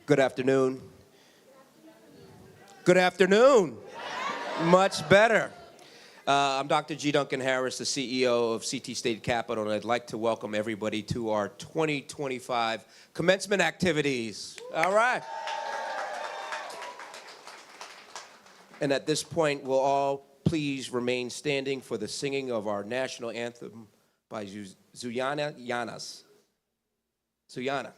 Good afternoon. Good afternoon. Much better. I'm Dr. G. Duncan Harris, the CEO of CT State Capital, and I'd like to welcome everybody to our 2025 commencement activities. All right. And at this point, we'll all please remain standing for the singing of our national anthem by Zuyana Yanas. Zuyana.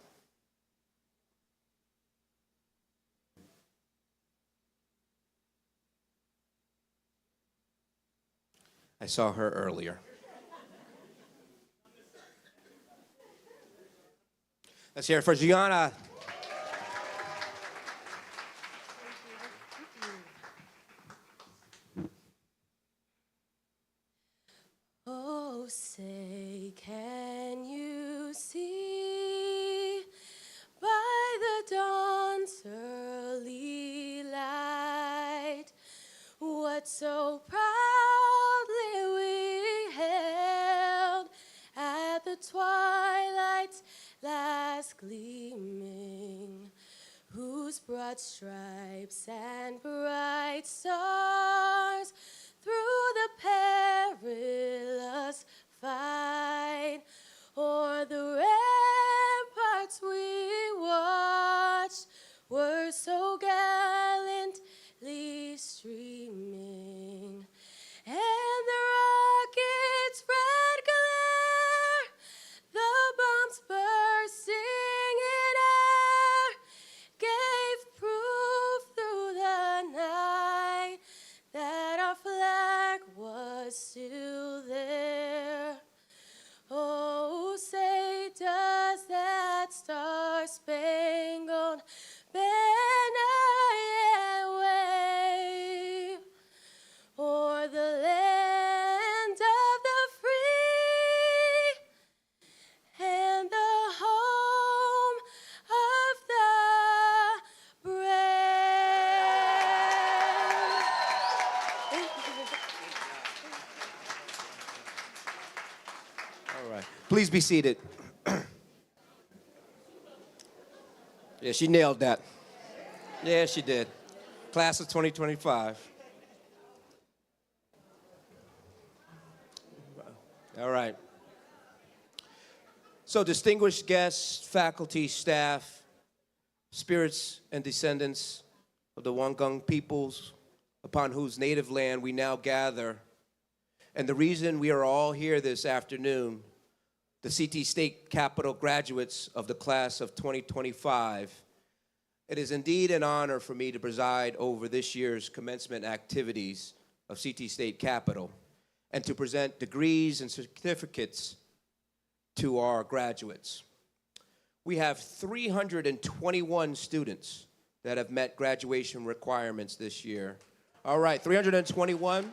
I saw her earlier. Let's hear it for Gianna. Oh, say, can you see by the dawn's early light what so proudly we hailed at the twilight's last gleaming, whose broad stripes and bright stars through the perilous fight o'er the ramparts we watched were so gallantly streaming, and the rocket's red glare, the bombs bursting in air, gave proof through the night that our flag was still there. Oh, say, does that star-spangled banner yet wave o'er the land of the free and the home of the brave? All right. Please be seated. Yeah, she nailed that. Yeah, she did. Class of 2025. All right. So, distinguished guests, faculty, staff, spirits and descendants of the Wangung peoples upon whose native land we now gather, and the reason we are all here this afternoon, the CT State Capital graduates of the class of 2025, it is indeed an honor for me to preside over this year's commencement activities of CT State Capital and to present degrees and certificates to our graduates. We have 321 students that have met graduation requirements this year. All right, 321.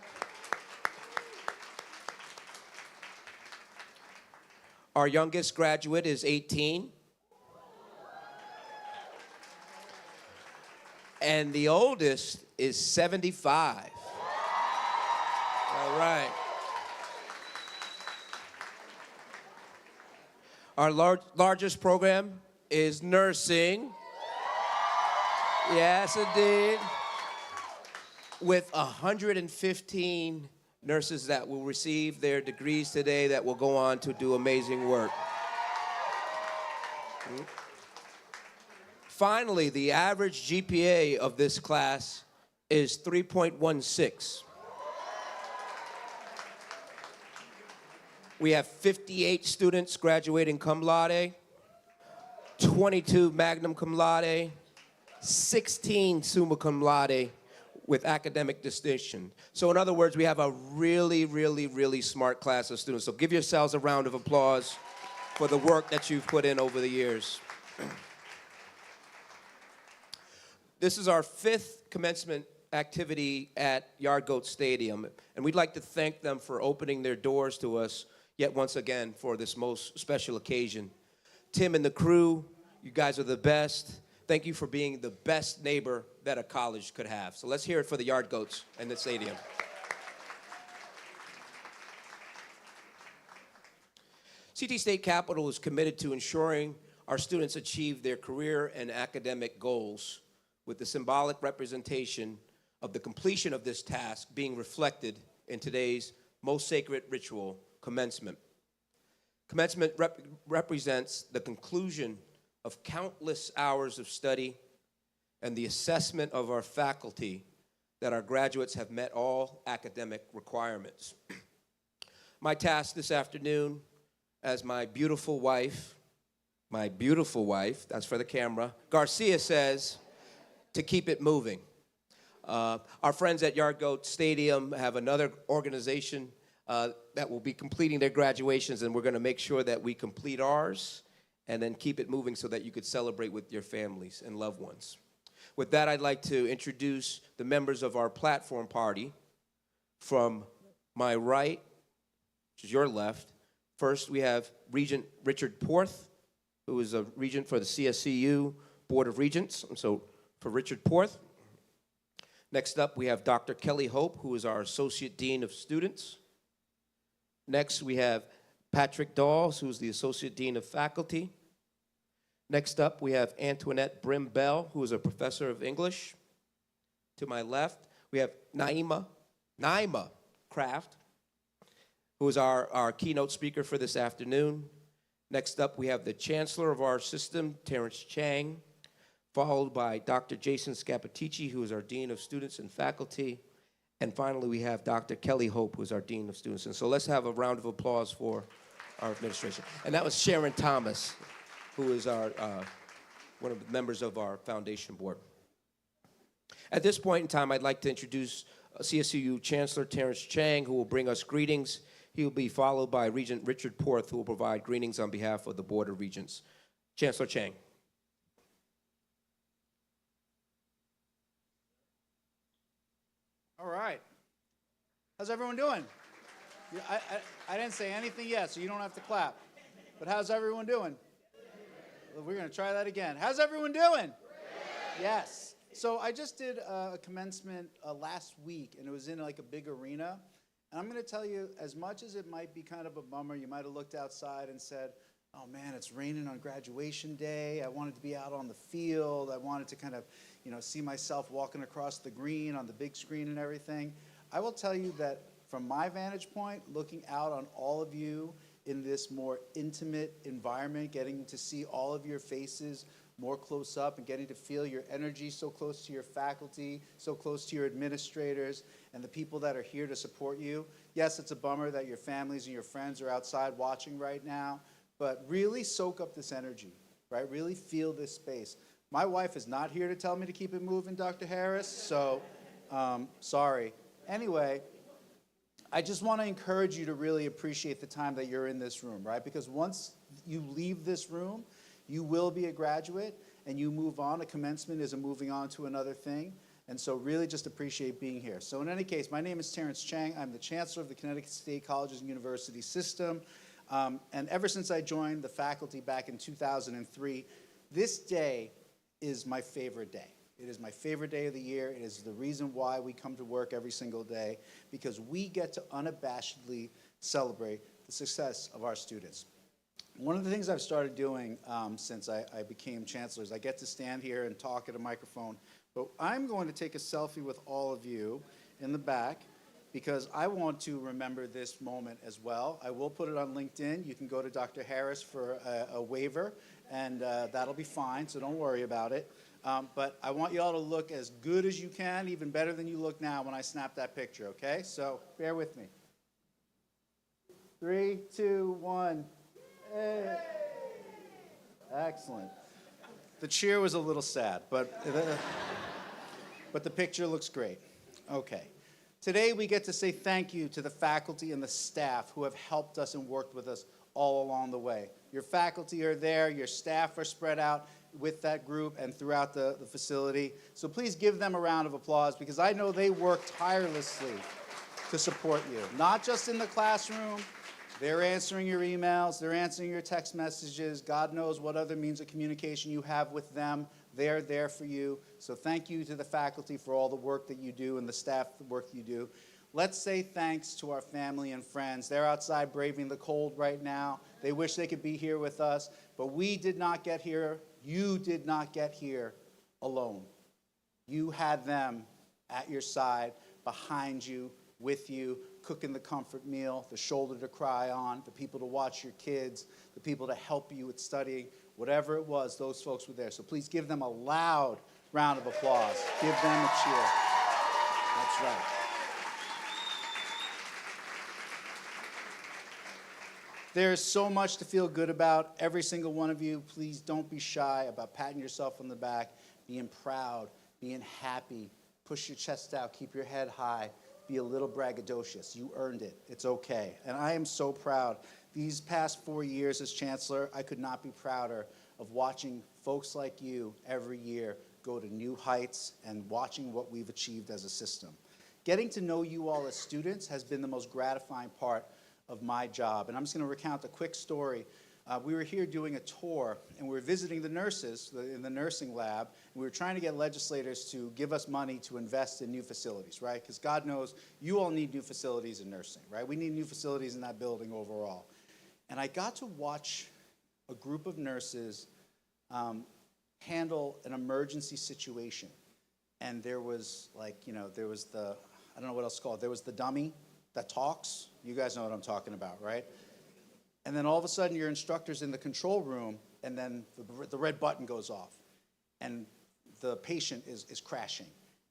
Our youngest graduate is 18. And the oldest is 75. All right. Our largest program is nursing. Yes, indeed. With 115 nurses that will receive their degrees today that will go on to do amazing work. Finally, the average GPA of this class is 3.16. We have 58 students graduating cum laude, 22 magna cum laude, 16 summa cum laude with academic distinction. So in other words, we have a really, really, really smart class of students. So give yourselves a round of applause for the work that you've put in over the years. This is our 5th commencement activity at Yard Goat Stadium, and we'd like to thank them for opening their doors to us yet once again for this most special occasion. Tim and the crew, you guys are the best. Thank you for being the best neighbor that a college could have. So let's hear it for the Yard Goats and the stadium. CT State Capital is committed to ensuring our students achieve their career and academic goals with the symbolic representation of the completion of this task being reflected in today's most sacred ritual, commencement. Commencement represents the conclusion of countless hours of study and the assessment of our faculty that our graduates have met all academic requirements. My task this afternoon, as my beautiful wife, that's for the camera, Garcia says, to keep it moving. Our friends at Yard Goat Stadium have another organization that will be completing their graduations, and we're going to make sure that we complete ours and then keep it moving so that you could celebrate with your families and loved ones. With that, I'd like to introduce the members of our platform party. From my right, which is your left, first we have Regent Richard Porth, who is a regent for the CSCU Board of Regents. So for Richard Porth. Next up, we have Dr. Kelly Hope, who is our Associate Dean of Students. Next, we have Patrick Dawes, who is the Associate Dean of Faculty. Next up, we have Antoinette Brim Bell, who is a Professor of English. To my left, we have Naima Kraft, who is our keynote speaker for this afternoon. Next up, we have the Chancellor of our system, Terrence Chang, followed by Dr. Jason Scapitici, who is our Dean of Students and Faculty. And finally, we have Dr. Kelly Hope, who is our Dean of Students. And so let's have a round of applause for our administration. And that was Sharon Thomas, who is our one of the members of our foundation board. At this point in time, I'd like to introduce CSCU Chancellor Terrence Chang, who will bring us greetings. He will be followed by Regent Richard Porth, who will provide greetings on behalf of the Board of Regents. Chancellor Chang. All right. How's everyone doing? I didn't say anything yet, so you don't have to clap. But how's everyone doing? Well, we're going to try that again. How's everyone doing? Yes. So I just did a commencement last week, and it was in like a big arena. And I'm going to tell you, as much as it might be kind of a bummer, you might have looked outside and said, oh man, it's raining on graduation day. I wanted to be out on the field. I wanted to kind of, see myself walking across the green on the big screen and everything. I will tell you that from my vantage point, looking out on all of you in this more intimate environment, getting to see all of your faces more close up and getting to feel your energy so close to your faculty, so close to your administrators and the people that are here to support you. Yes, it's a bummer that your families and your friends are outside watching right now, but really soak up this energy, right? Really feel this space. My wife is not here to tell me to keep it moving, Dr. Harris, so sorry. Anyway, I just want to encourage you to really appreciate the time that you're in this room, right? Because once you leave this room, you will be a graduate and you move on. A commencement is a moving on to another thing. And so really just appreciate being here. So in any case, my name is Terrence Chang. I'm the Chancellor of the Connecticut State Colleges and University System. And ever since I joined the faculty back in 2003, this day is my favorite day. It is my favorite day of the year. It is the reason why we come to work every single day, because we get to unabashedly celebrate the success of our students. One of the things I've started doing since I became chancellor is I get to stand here and talk at a microphone, but I'm going to take a selfie with all of you in the back because I want to remember this moment as well. I will put it on LinkedIn. You can go to Dr. Harris for a waiver, and that'll be fine, so don't worry about it. But I want you all to look as good as you can, even better than you look now when I snap that picture, okay? So bear with me. 3, 2, 1. Hey. Excellent. The cheer was a little sad, but the picture looks great. Okay. Today we get to say thank you to the faculty and the staff who have helped us and worked with us all along the way. Your faculty are there, your staff are spread out with that group and throughout the facility. So please give them a round of applause because I know they work tirelessly to support you, not just in the classroom. They're answering your emails, they're answering your text messages. God knows what other means of communication you have with them. They're there for you. So thank you to the faculty for all the work that you do and the staff the work you do. Let's say thanks to our family and friends. They're outside braving the cold right now. They wish they could be here with us, but we did not get here. You did not get here alone. You had them at your side, behind you, with you, cooking the comfort meal, the shoulder to cry on, the people to watch your kids, the people to help you with studying. Whatever it was, those folks were there. So please give them a loud round of applause. Give them a cheer. That's right. There's so much to feel good about. Every single one of you, please don't be shy about patting yourself on the back, being proud, being happy. Push your chest out, keep your head high, be a little braggadocious. You earned it. It's okay. And I am so proud. These past 4 years as chancellor, I could not be prouder of watching folks like you every year go to new heights and watching what we've achieved as a system. Getting to know you all as students has been the most gratifying part of my job. And I'm just going to recount a quick story. We were here doing a tour, and we were visiting the nurses in the nursing lab, and we were trying to get legislators to give us money to invest in new facilities, right? Because God knows you all need new facilities in nursing, right? We need new facilities in that building overall. And I got to watch a group of nurses handle an emergency situation. And there was there was the, I don't know what else it's called, there was the dummy that talks. You guys know what I'm talking about, right? And then all of a sudden your instructor's in the control room, and then the red button goes off, and the patient is crashing.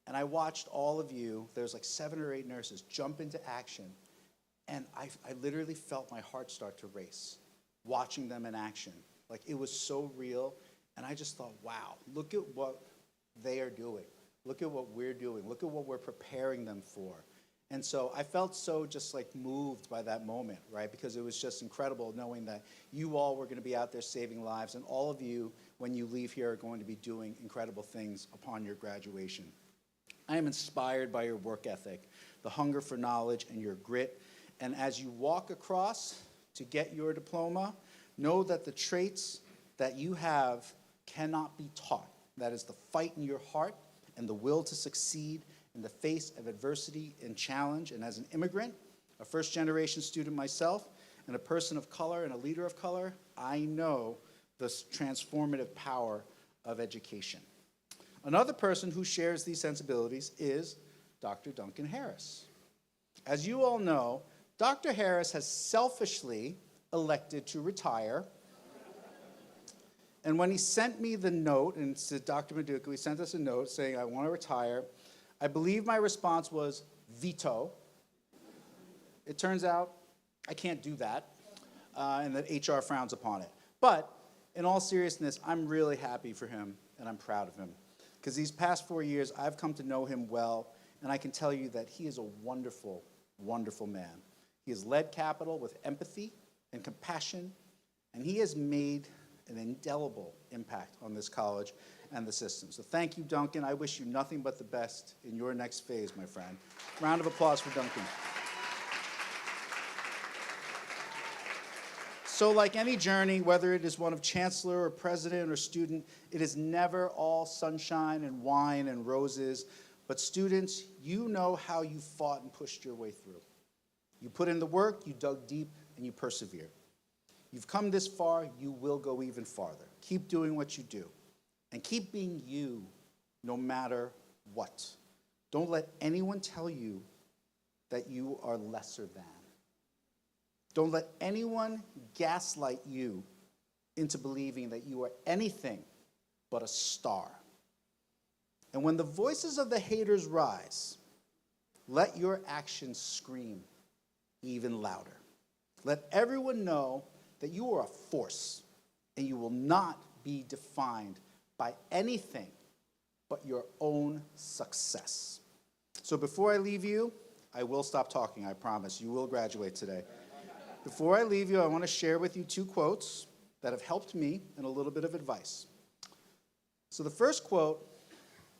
And I watched all of you, there's like 7 or 8 nurses, jump into action, and I literally felt my heart start to race, watching them in action. Like, it was so real, and I just thought, wow, look at what they are doing. Look at what we're doing. Look at what we're preparing them for. And so I felt so just like moved by that moment, right? Because it was just incredible knowing that you all were going to be out there saving lives, and all of you, when you leave here, are going to be doing incredible things upon your graduation. I am inspired by your work ethic, the hunger for knowledge, and your grit. And as you walk across to get your diploma, know that the traits that you have cannot be taught. That is the fight in your heart and the will to succeed in the face of adversity and challenge. And as an immigrant, a first-generation student myself, and a person of color and a leader of color, I know the transformative power of education. Another person who shares these sensibilities is Dr. Duncan Harris. As you all know, Dr. Harris has selfishly elected to retire. And when he sent me the note, and said, Dr. Maduka, he sent us a note saying, I want to retire, I believe my response was veto. It turns out I can't do that, and that HR frowns upon it. But in all seriousness, I'm really happy for him, and I'm proud of him. Because these past 4 years, I've come to know him well, and I can tell you that he is a wonderful, wonderful man. He has led Capital with empathy and compassion, and he has made an indelible impact on this college and the system. So thank you, Duncan. I wish you nothing but the best in your next phase, my friend. Round of applause for Duncan. So like any journey, whether it is one of chancellor or president or student, it is never all sunshine and wine and roses. But students, you know how you fought and pushed your way through. You put in the work, you dug deep, and you persevered. You've come this far, you will go even farther. Keep doing what you do. And keep being you, no matter what. Don't let anyone tell you that you are lesser than. Don't let anyone gaslight you into believing that you are anything but a star. And when the voices of the haters rise, let your actions scream even louder. Let everyone know that you are a force, and you will not be defined by anything but your own success. So before I leave you, I will stop talking, I promise. You will graduate today. Before I leave you, I want to share with you 2 quotes that have helped me and a little bit of advice. So the first quote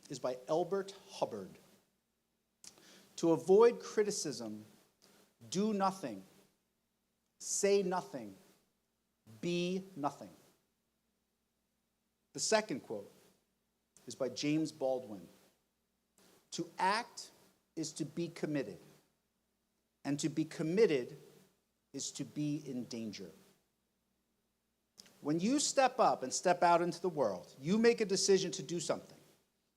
is by Elbert Hubbard. To avoid criticism, do nothing, say nothing, be nothing. The second quote is by James Baldwin. To act is to be committed. And to be committed is to be in danger. When you step up and step out into the world, you make a decision to do something,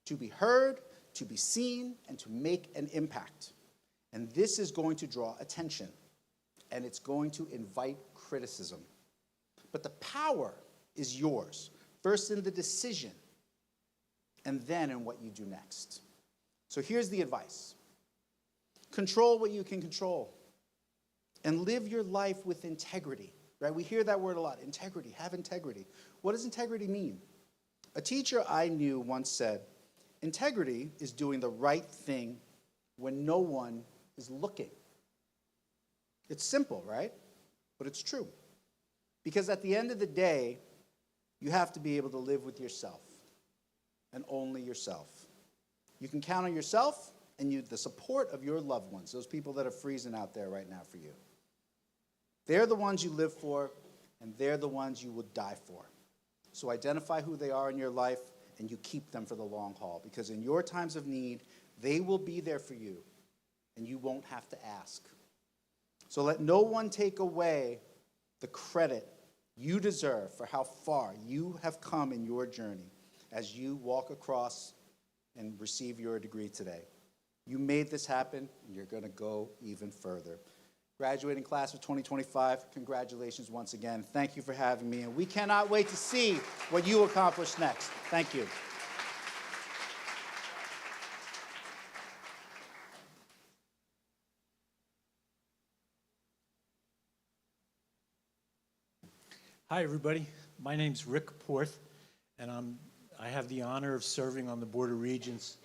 to be heard, to be seen, and to make an impact. And this is going to draw attention, and it's going to invite criticism. But the power is yours, first in the decision, and then in what you do next. So here's the advice. Control what you can control, and live your life with integrity. Right? We hear that word a lot, integrity, have integrity. What does integrity mean? A teacher I knew once said, integrity is doing the right thing when no one is looking. It's simple, right? But it's true. Because at the end of the day, you have to be able to live with yourself and only yourself. You can count on yourself and the support of your loved ones, those people that are freezing out there right now for you. They're the ones you live for, and they're the ones you will die for. So identify who they are in your life, and you keep them for the long haul. Because in your times of need, they will be there for you, and you won't have to ask. So let no one take away the credit you deserve for how far you have come in your journey as you walk across and receive your degree today. You made this happen, and you're going to go even further. Graduating class of 2025, congratulations once again. Thank you for having me, and we cannot wait to see what you accomplish next. Thank you. Hi, everybody. My name's Rick Porth, and I have the honor of serving on the Board of Regents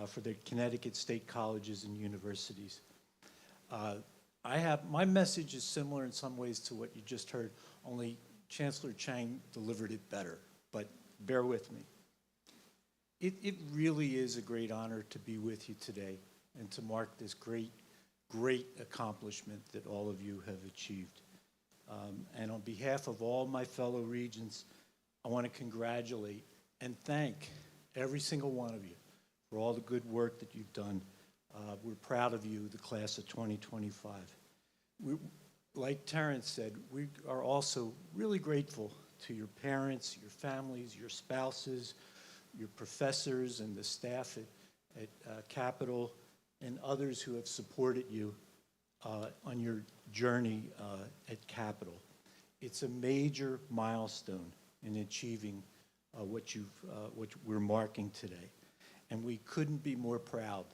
for the Connecticut State Colleges and Universities. My message is similar in some ways to what you just heard, only Chancellor Chang delivered it better, but bear with me. It really is a great honor to be with you today and to mark this great accomplishment that all of you have achieved. And on behalf of all my fellow regents, I want to congratulate and thank every single one of you for all the good work that you've done. We're proud of you, the class of 2025. Like Terrence said, we are also really grateful to your parents, your families, your spouses, your professors, and the staff at Capitol, and others who have supported you on your journey at Capitol. It's a major milestone in achieving what we're marking today. And we couldn't be more proud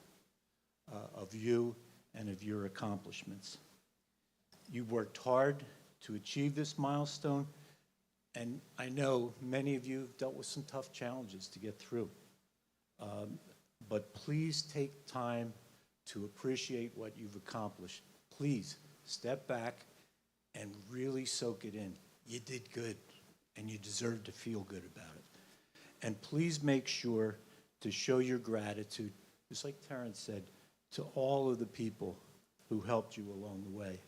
of you and of your accomplishments. You worked hard to achieve this milestone, and I know many of you have dealt with some tough challenges to get through. But please take time to appreciate what you've accomplished. Please step back and really soak it in. You did good, and you deserve to feel good about it. And please make sure to show your gratitude, just like Terrence said, to all of the people who helped you along the way.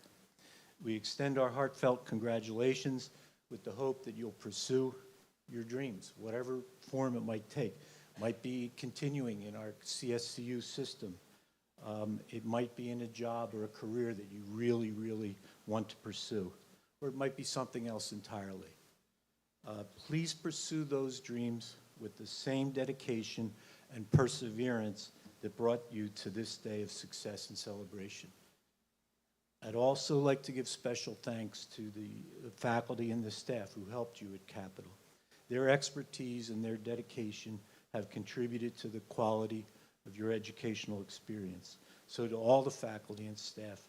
We extend our heartfelt congratulations with the hope that you'll pursue your dreams, whatever form it might take. It might be continuing in our CSCU system. It might be in a job or a career that you really, really want to pursue. Or it might be something else entirely. Please pursue those dreams with the same dedication and perseverance that brought you to this day of success and celebration. I'd also like to give special thanks to the faculty and the staff who helped you at Capitol. Their expertise and their dedication have contributed to the quality of your educational experience. So to all the faculty and staff,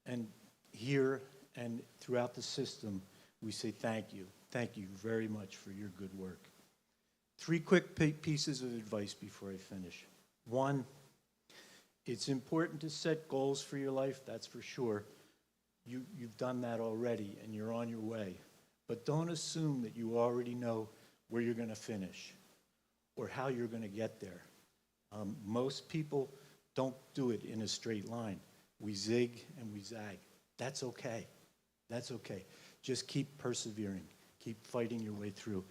and here and throughout the system, we say thank you. Thank you very much for your good work. 3 quick pieces of advice before I finish. 1, it's important to set goals for your life, that's for sure. You've done that already, and you're on your way. But don't assume that you already know where you're going to finish or how you're going to get there. Most people don't do it in a straight line. We zig and we zag. That's okay. That's okay. Just keep persevering. Keep fighting your way through,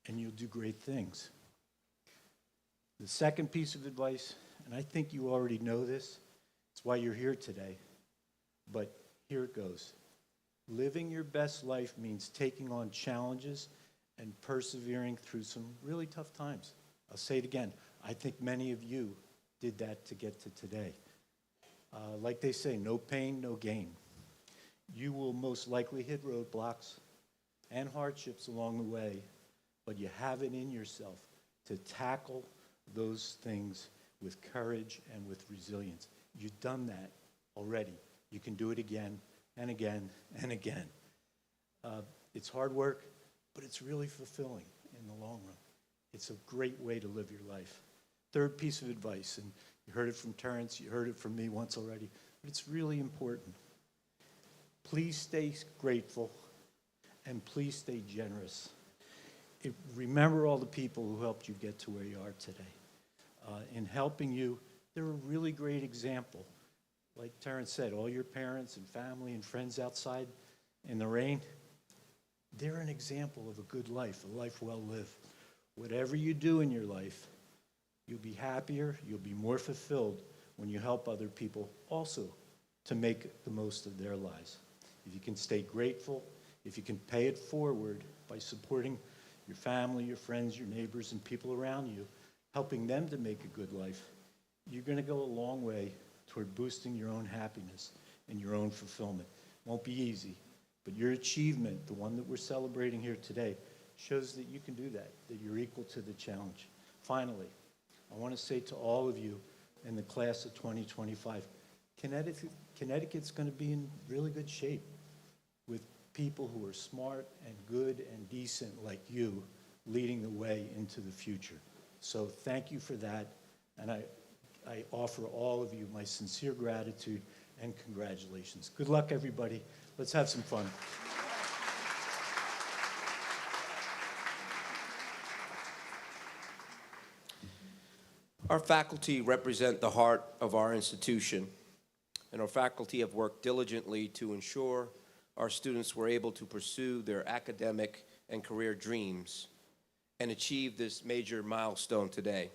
and you'll do great things. The second piece of advice, and I think you already know this, it's why you're here today, but here it goes. Living your best life means taking on challenges and persevering through some really tough times. I'll say it again. I think many of you did that to get to today. Like they say, no pain, no gain. You will most likely hit roadblocks and hardships along the way, but you have it in yourself to tackle those things with courage and with resilience. You've done that already. You can do it again and again and again. It's hard work, but it's really fulfilling in the long run. It's a great way to live your life. Third piece of advice, and you heard it from Terrence, you heard it from me once already, but it's really important. Please stay grateful, and please stay generous. Remember all the people who helped you get to where you are today. In helping you, they're a really great example. Like Terrence said, all your parents and family and friends outside in the rain, they're an example of a good life, a life well lived. Whatever you do in your life, you'll be happier, you'll be more fulfilled when you help other people also to make the most of their lives. If you can stay grateful, if you can pay it forward by supporting your family, your friends, your neighbors, and people around you, helping them to make a good life, you're going to go a long way toward boosting your own happiness and your own fulfillment. It won't be easy, but your achievement, the one that we're celebrating here today, shows that you can do that you're equal to the challenge. Finally, I want to say to all of you in the class of 2025, Connecticut's going to be in really good shape with people who are smart and good and decent like you leading the way into the future. So thank you for that, and I offer all of you my sincere gratitude and congratulations. Good luck, everybody. Let's have some fun. Our faculty represent the heart of our institution, and our faculty have worked diligently to ensure our students were able to pursue their academic and career dreams and achieve this major milestone today.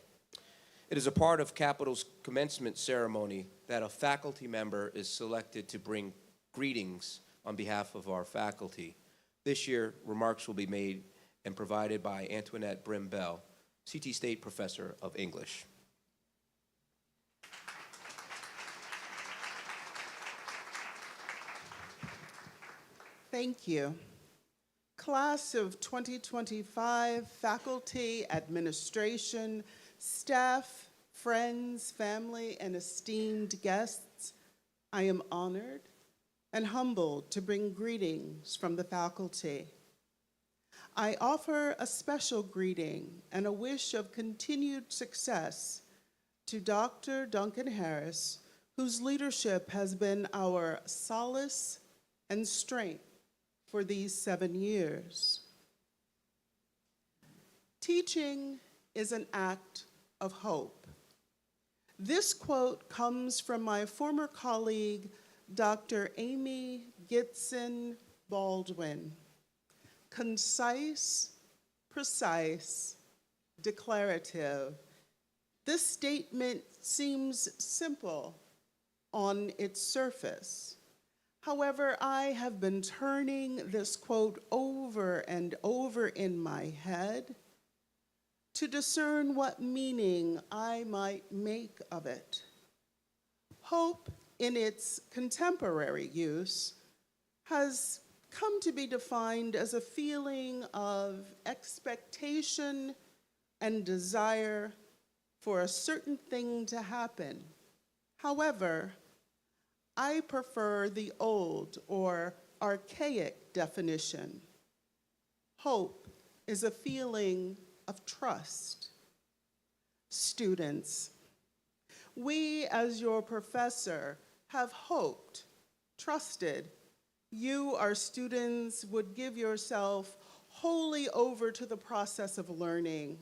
It is a part of Capital's commencement ceremony that a faculty member is selected to bring greetings on behalf of our faculty. This year, remarks will be made and provided by Antoinette Brim-Bell, CT State Professor of English. Thank you. Class of 2025, faculty, administration, staff, friends, family, and esteemed guests, I am honored and humbled to bring greetings from the faculty. I offer a special greeting and a wish of continued success to Dr. Duncan Harris, whose leadership has been our solace and strength for these 7 years. Teaching is an act of hope. This quote comes from my former colleague, Dr. Amy Gitson Baldwin. Concise, precise, declarative. This statement seems simple on its surface. However, I have been turning this quote over and over in my head to discern what meaning I might make of it. Hope, in its contemporary use, has come to be defined as a feeling of expectation and desire for a certain thing to happen. However, I prefer the old or archaic definition. Hope is a feeling of trust. Students, we as your professor have hoped, trusted, you, our students, would give yourself wholly over to the process of learning,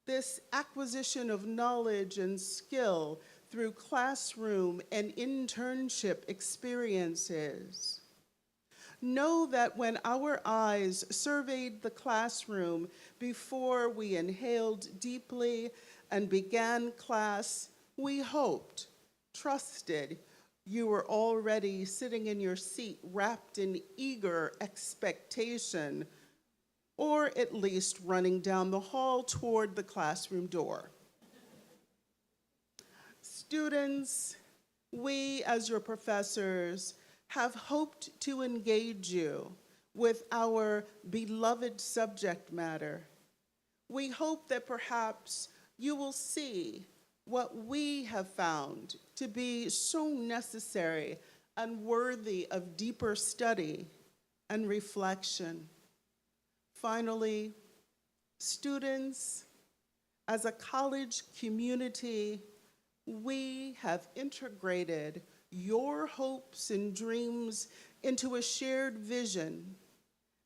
this acquisition of knowledge and skill through classroom and internship experiences. Know that when our eyes surveyed the classroom before we inhaled deeply and began class, we hoped, trusted, you were already sitting in your seat wrapped in eager expectation, or at least running down the hall toward the classroom door. Students, we as your professors have hoped to engage you with our beloved subject matter. We hope that perhaps you will see what we have found to be so necessary and worthy of deeper study and reflection. Finally, students, as a college community, we have integrated your hopes and dreams into a shared vision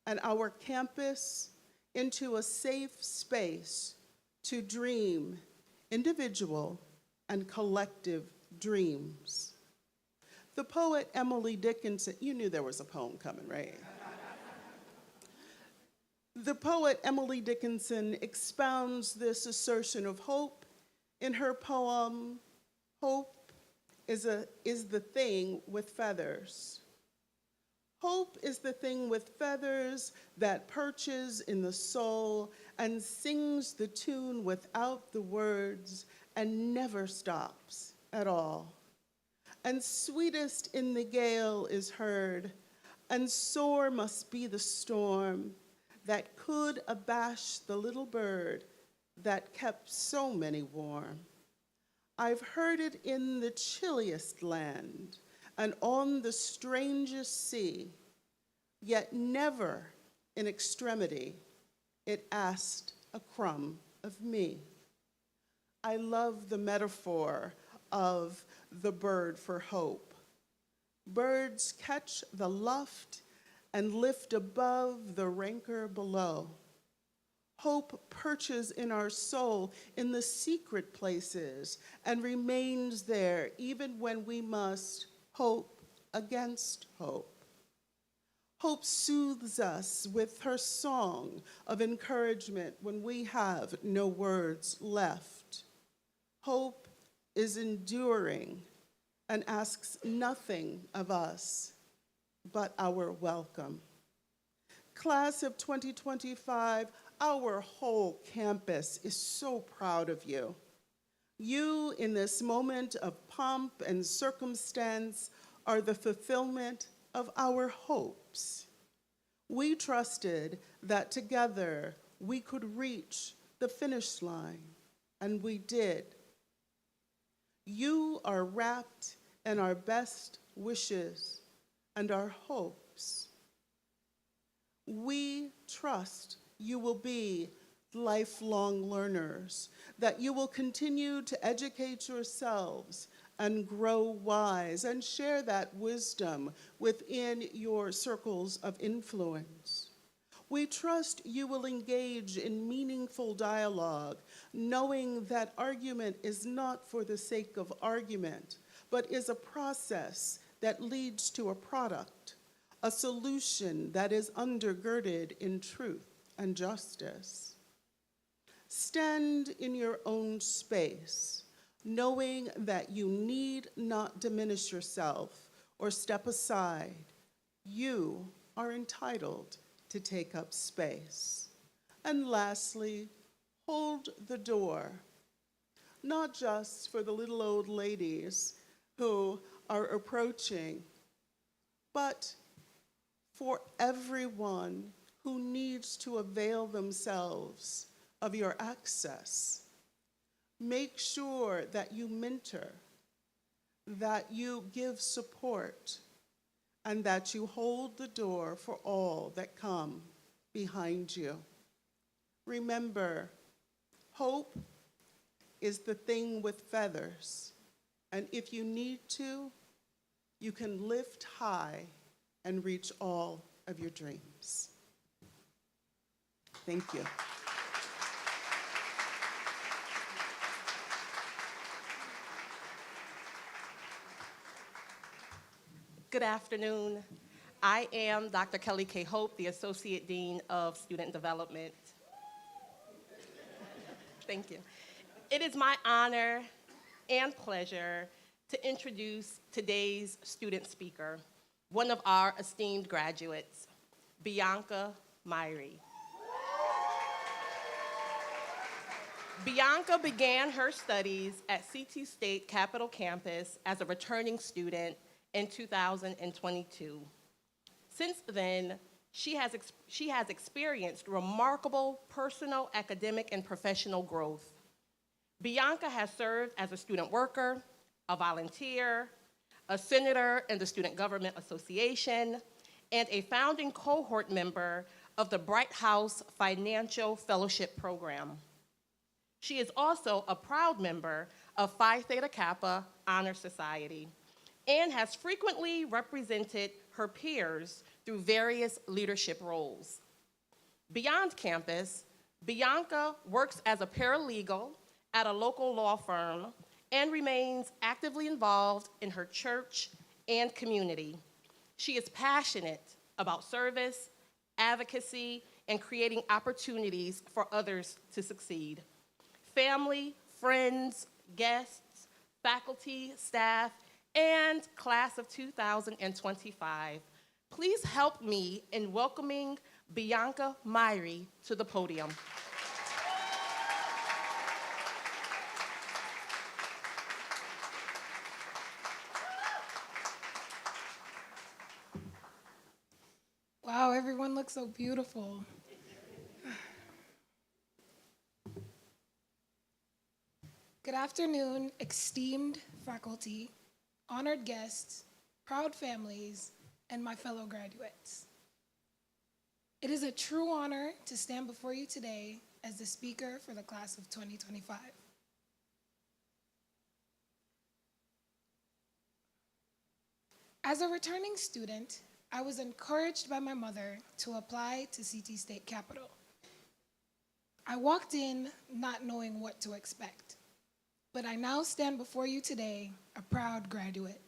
and our campus into a safe space to dream individual and collective dreams. The poet Emily Dickinson, you knew there was a poem coming, right? The poet Emily Dickinson expounds this assertion of hope in her poem, Hope is the Thing with Feathers. Hope is the thing with feathers that perches in the soul and sings the tune without the words and never stops at all. And sweetest in the gale is heard, and sore must be the storm that could abash the little bird that kept so many warm. I've heard it in the chilliest land and on the strangest sea, yet never in extremity it asked a crumb of me. I love the metaphor of the bird for hope. Birds catch the luft and lift above the rancor below. Hope perches in our soul in the secret places and remains there even when we must hope against hope. Hope soothes us with her song of encouragement when we have no words left. Hope is enduring and asks nothing of us but our welcome. Class of 2025, our whole campus is so proud of you. You, in this moment of pomp and circumstance, are the fulfillment of our hopes. We trusted that together we could reach the finish line, and we did. You are wrapped in our best wishes and our hopes. We trust you will be lifelong learners, that you will continue to educate yourselves and grow wise and share that wisdom within your circles of influence. We trust you will engage in meaningful dialogue, knowing that argument is not for the sake of argument, but is a process that leads to a product, a solution that is undergirded in truth and justice. Stand in your own space, knowing that you need not diminish yourself or step aside. You are entitled to take up space. And lastly, hold the door, not just for the little old ladies who are approaching, but for everyone who needs to avail themselves of your access. Make sure that you mentor, that you give support, and that you hold the door for all that come behind you. Remember, hope is the thing with feathers, and if you need to, you can lift high and reach all of your dreams. Thank you. Good afternoon. I am Dr. Kelly K. Hope, the Associate Dean of Student Development. Thank you. It is my honor and pleasure to introduce today's student speaker, one of our esteemed graduates, Bianca Myrie. Bianca began her studies at CT State Capitol Campus as a returning student in 2022. Since then, she has experienced remarkable personal, academic, and professional growth. Bianca has served as a student worker, a volunteer, a senator in the Student Government Association, and a founding cohort member of the Bright House Financial Fellowship Program. She is also a proud member of Phi Theta Kappa Honor Society and has frequently represented her peers through various leadership roles. Beyond campus, Bianca works as a paralegal at a local law firm and remains actively involved in her church and community. She is passionate about service, advocacy, and creating opportunities for others to succeed. Family, friends, guests, faculty, staff, and class of 2025, please help me in welcoming Bianca Myrie to the podium. Wow, everyone looks so beautiful. Good afternoon, esteemed faculty, honored guests, proud families, and my fellow graduates. It is a true honor to stand before you today as the speaker for the class of 2025. As a returning student, I was encouraged by my mother to apply to CT State Capitol. I walked in not knowing what to expect, but I now stand before you today, a proud graduate.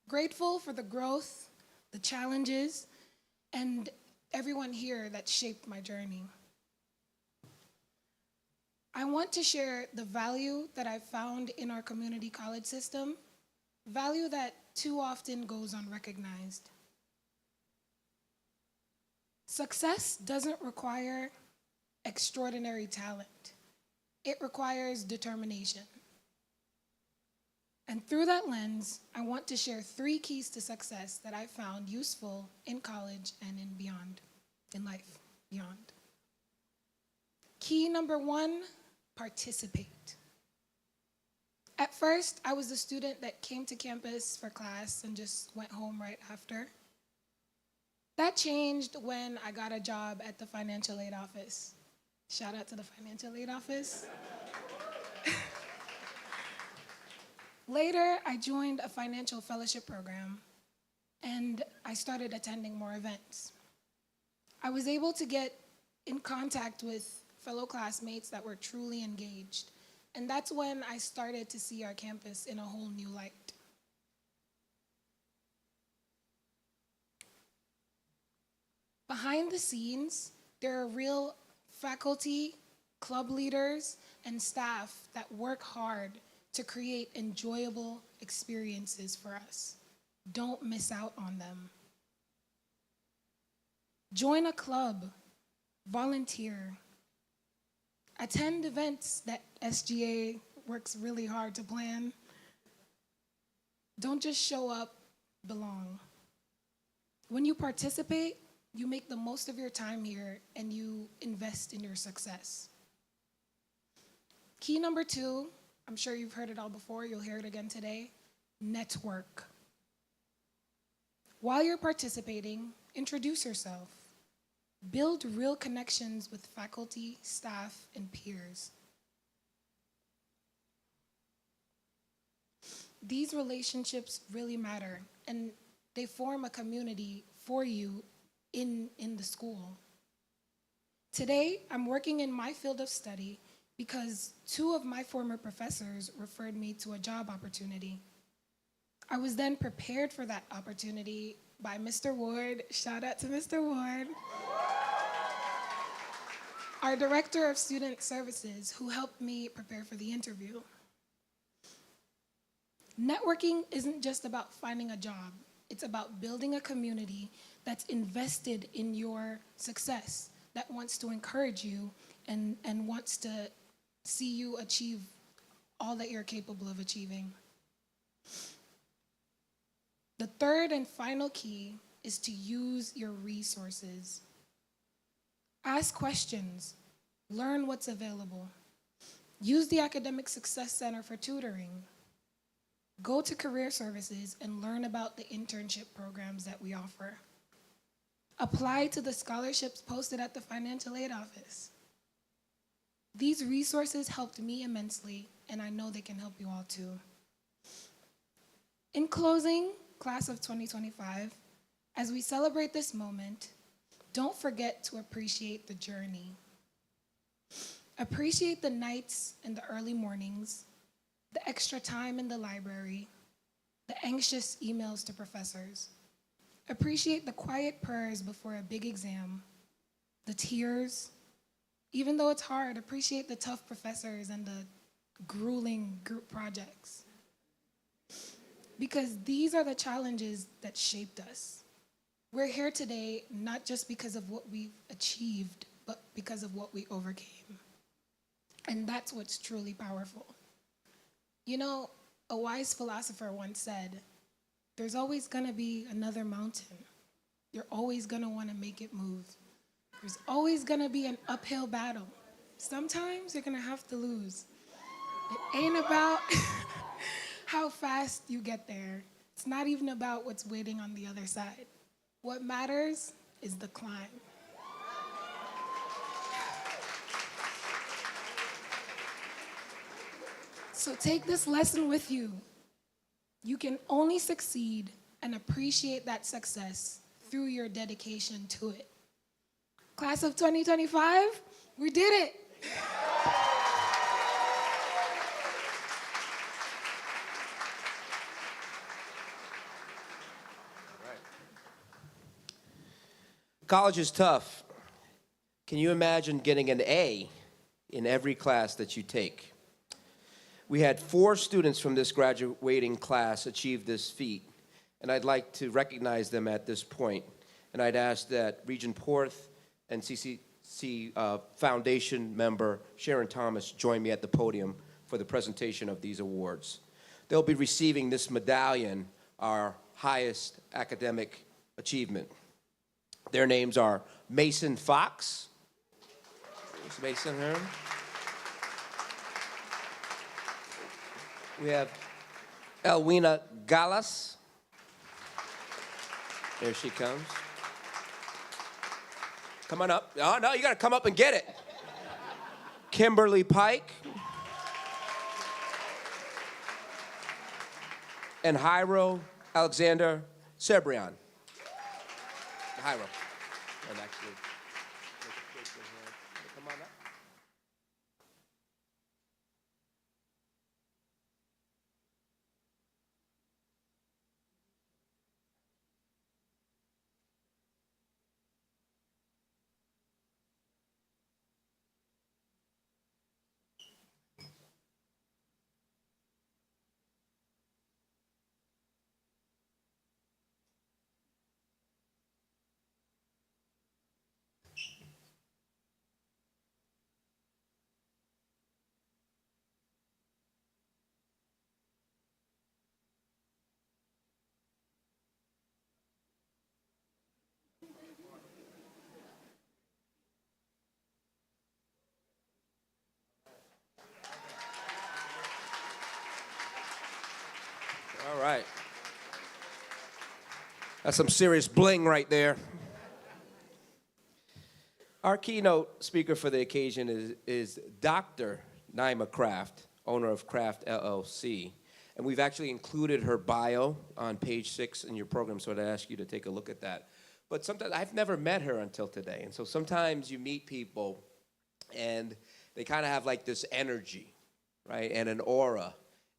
Grateful for the growth, the challenges, and everyone here that shaped my journey. I want to share the value that I found in our community college system, value that too often goes unrecognized. Success doesn't require extraordinary talent. It requires determination. And through that lens, I want to share 3 keys to success that I found useful in college and in beyond, in life beyond. Key number 1, participate. At first, I was a student that came to campus for class and just went home right after. That changed when I got a job at the financial aid office. Shout out to the financial aid office. Later, I joined a financial fellowship program, and I started attending more events. I was able to get in contact with fellow classmates that were truly engaged, and that's when I started to see our campus in a whole new light. Behind the scenes, there are real faculty, club leaders, and staff that work hard to create enjoyable experiences for us. Don't miss out on them. Join a club, volunteer, attend events that SGA works really hard to plan. Don't just show up, belong. When you participate, you make the most of your time here and you invest in your success. Key number 2, I'm sure you've heard it all before, you'll hear it again today, network. While you're participating, introduce yourself. Build real connections with faculty, staff, and peers. These relationships really matter, and they form a community for you in the school. Today, I'm working in my field of study because 2 of my former professors referred me to a job opportunity. I was then prepared for that opportunity by Mr. Ward. Shout out to Mr. Ward. our Director of Student Services, who helped me prepare for the interview. Networking isn't just about finding a job. It's about building a community that's invested in your success, that wants to encourage you and wants to see you achieve all that you're capable of achieving. The third and final key is to use your resources. Ask questions, learn what's available. Use the Academic Success Center for tutoring. Go to career services and learn about the internship programs that we offer. Apply to the scholarships posted at the financial aid office. These resources helped me immensely, and I know they can help you all too. In closing, class of 2025, as we celebrate this moment, don't forget to appreciate the journey. Appreciate the nights and the early mornings, the extra time in the library, the anxious emails to professors. Appreciate the quiet prayers before a big exam, the tears. Even though it's hard, appreciate the tough professors and the grueling group projects. Because these are the challenges that shaped us. We're here today not just because of what we've achieved, but because of what we overcame. And that's what's truly powerful. You know, a wise philosopher once said, there's always gonna be another mountain. You're always gonna wanna make it move. There's always gonna be an uphill battle. Sometimes you're gonna have to lose. It ain't about how fast you get there. It's not even about what's waiting on the other side. What matters is the climb. So take this lesson with you. You can only succeed and appreciate that success through your dedication to it. Class of 2025, we did it. College is tough. Can you imagine getting an A in every class that you take? We had 4 students from this graduating class achieve this feat, and I'd like to recognize them at this point. And I'd ask that Regent Porth and CCC Foundation member Sharon Thomas join me at the podium for the presentation of these awards. They'll be receiving this medallion, our highest academic achievement. Their names are Mason Fox. There's Mason here. We have Elwina Gallas. There she comes. Come on up. Oh, no, you got to come up and get it. Kimberly Pike. And Jairo Alexander Sebrian. Jairo. And actually, come on up. All right. That's some serious bling right there. Our keynote speaker for the occasion is Dr. Naima Kraft, owner of Kraft LLC. And we've actually included her bio on page 6 in your program, so I'd ask you to take a look at that. But sometimes I've never met her until today. And so sometimes you meet people and they kind of have like this energy, right? And an aura.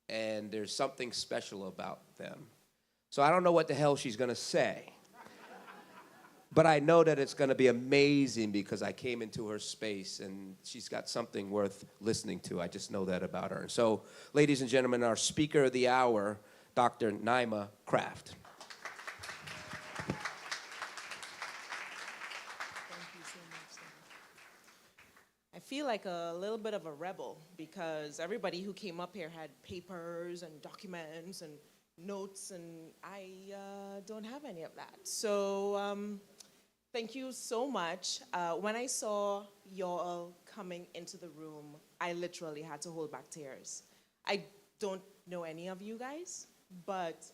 And there's something special about them. So I don't know what the hell she's going to say. But I know that it's going to be amazing because I came into her space and she's got something worth listening to. I just know that about her. And so, ladies and gentlemen, our speaker of the hour, Dr. Naima Kraft. I feel like a little bit of a rebel because everybody who came up here had papers and documents and notes, and I don't have any of that. So thank you so much. When I saw y'all coming into the room, I literally had to hold back tears. I don't know any of you guys, but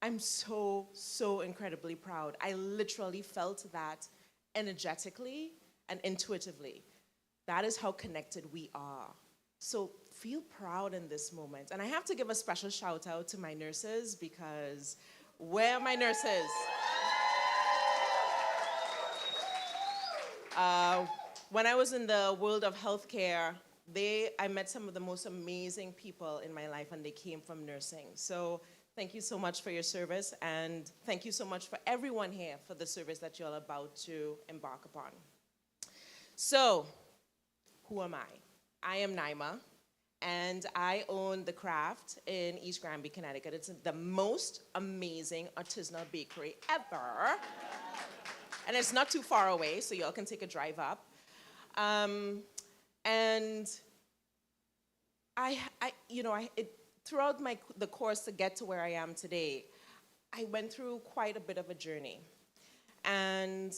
I'm so, so incredibly proud. I literally felt that energetically and intuitively. That is how connected we are. So feel proud in this moment. And I have to give a special shout out to my nurses because where are my nurses? When I was in the world of healthcare, I met some of the most amazing people in my life, and they came from nursing. So thank you so much for your service, and thank you so much for everyone here for the service that you're about to embark upon. So, who am I? I am Naima, and I own The Craft in East Granby, Connecticut. It's the most amazing artisanal bakery ever. And it's not too far away, so y'all can take a drive up. And throughout the course to get to where I am today, I went through quite a bit of a journey. And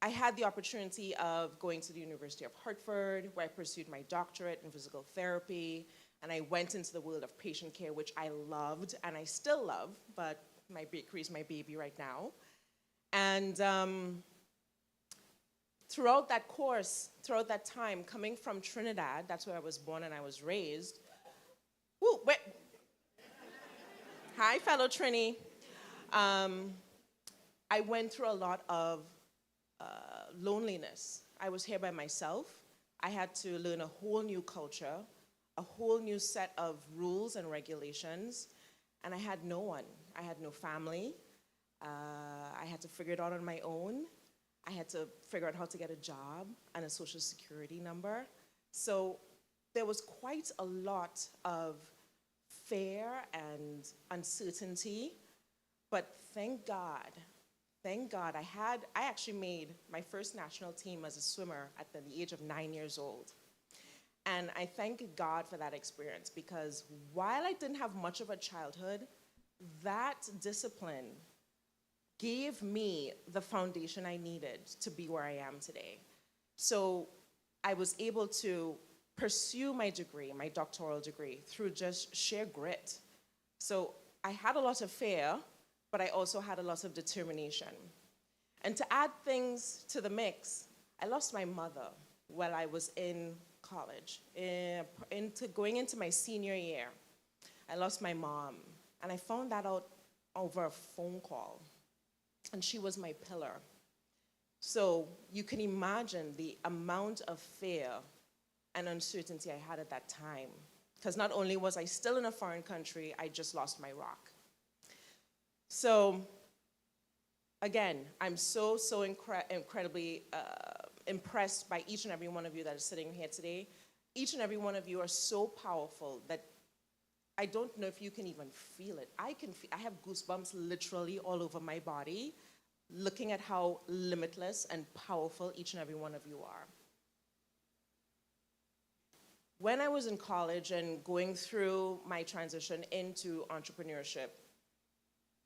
I had the opportunity of going to the University of Hartford, where I pursued my doctorate in physical therapy, and I went into the world of patient care, which I loved, and I still love, but my bakery is my baby right now. And throughout that course, throughout that time, coming from Trinidad, that's where I was born and I was raised. Woo, wait. Hi, fellow Trini. I went through a lot of loneliness. I was here by myself. I had to learn a whole new culture, a whole new set of rules and regulations, and I had no one. I had no family. I had to figure it out on my own. I had to figure out how to get a job and a social security number. So there was quite a lot of fear and uncertainty, but thank God, I actually made my first national team as a swimmer at the age of 9 years old. And I thank God for that experience because while I didn't have much of a childhood, that discipline gave me the foundation I needed to be where I am today. So I was able to pursue my degree, my doctoral degree, through just sheer grit. So I had a lot of fear, but I also had a lot of determination. And to add things to the mix, I lost my mother while I was in college. Going into my senior year, I lost my mom. And I found that out over a phone call. And she was my pillar. So you can imagine the amount of fear and uncertainty I had at that time. Because not only was I still in a foreign country, I just lost my rock. So, again, I'm so incredibly impressed by each and every one of you that is sitting here today. Each and every one of you are so powerful that I don't know if you can even feel it. I have goosebumps literally all over my body, looking at how limitless and powerful each and every one of you are. When I was in college and going through my transition into entrepreneurship,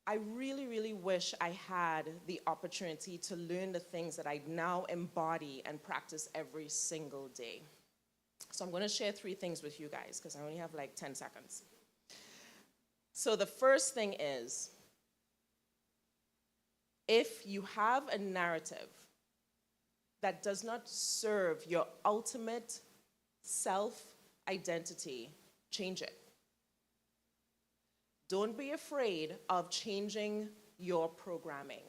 I really, really wish I had the opportunity to learn the things that I now embody and practice every single day. So I'm going to share 3 things with you guys because I only have like 10 seconds. So the first thing is, if you have a narrative that does not serve your ultimate self-identity, change it. Don't be afraid of changing your programming.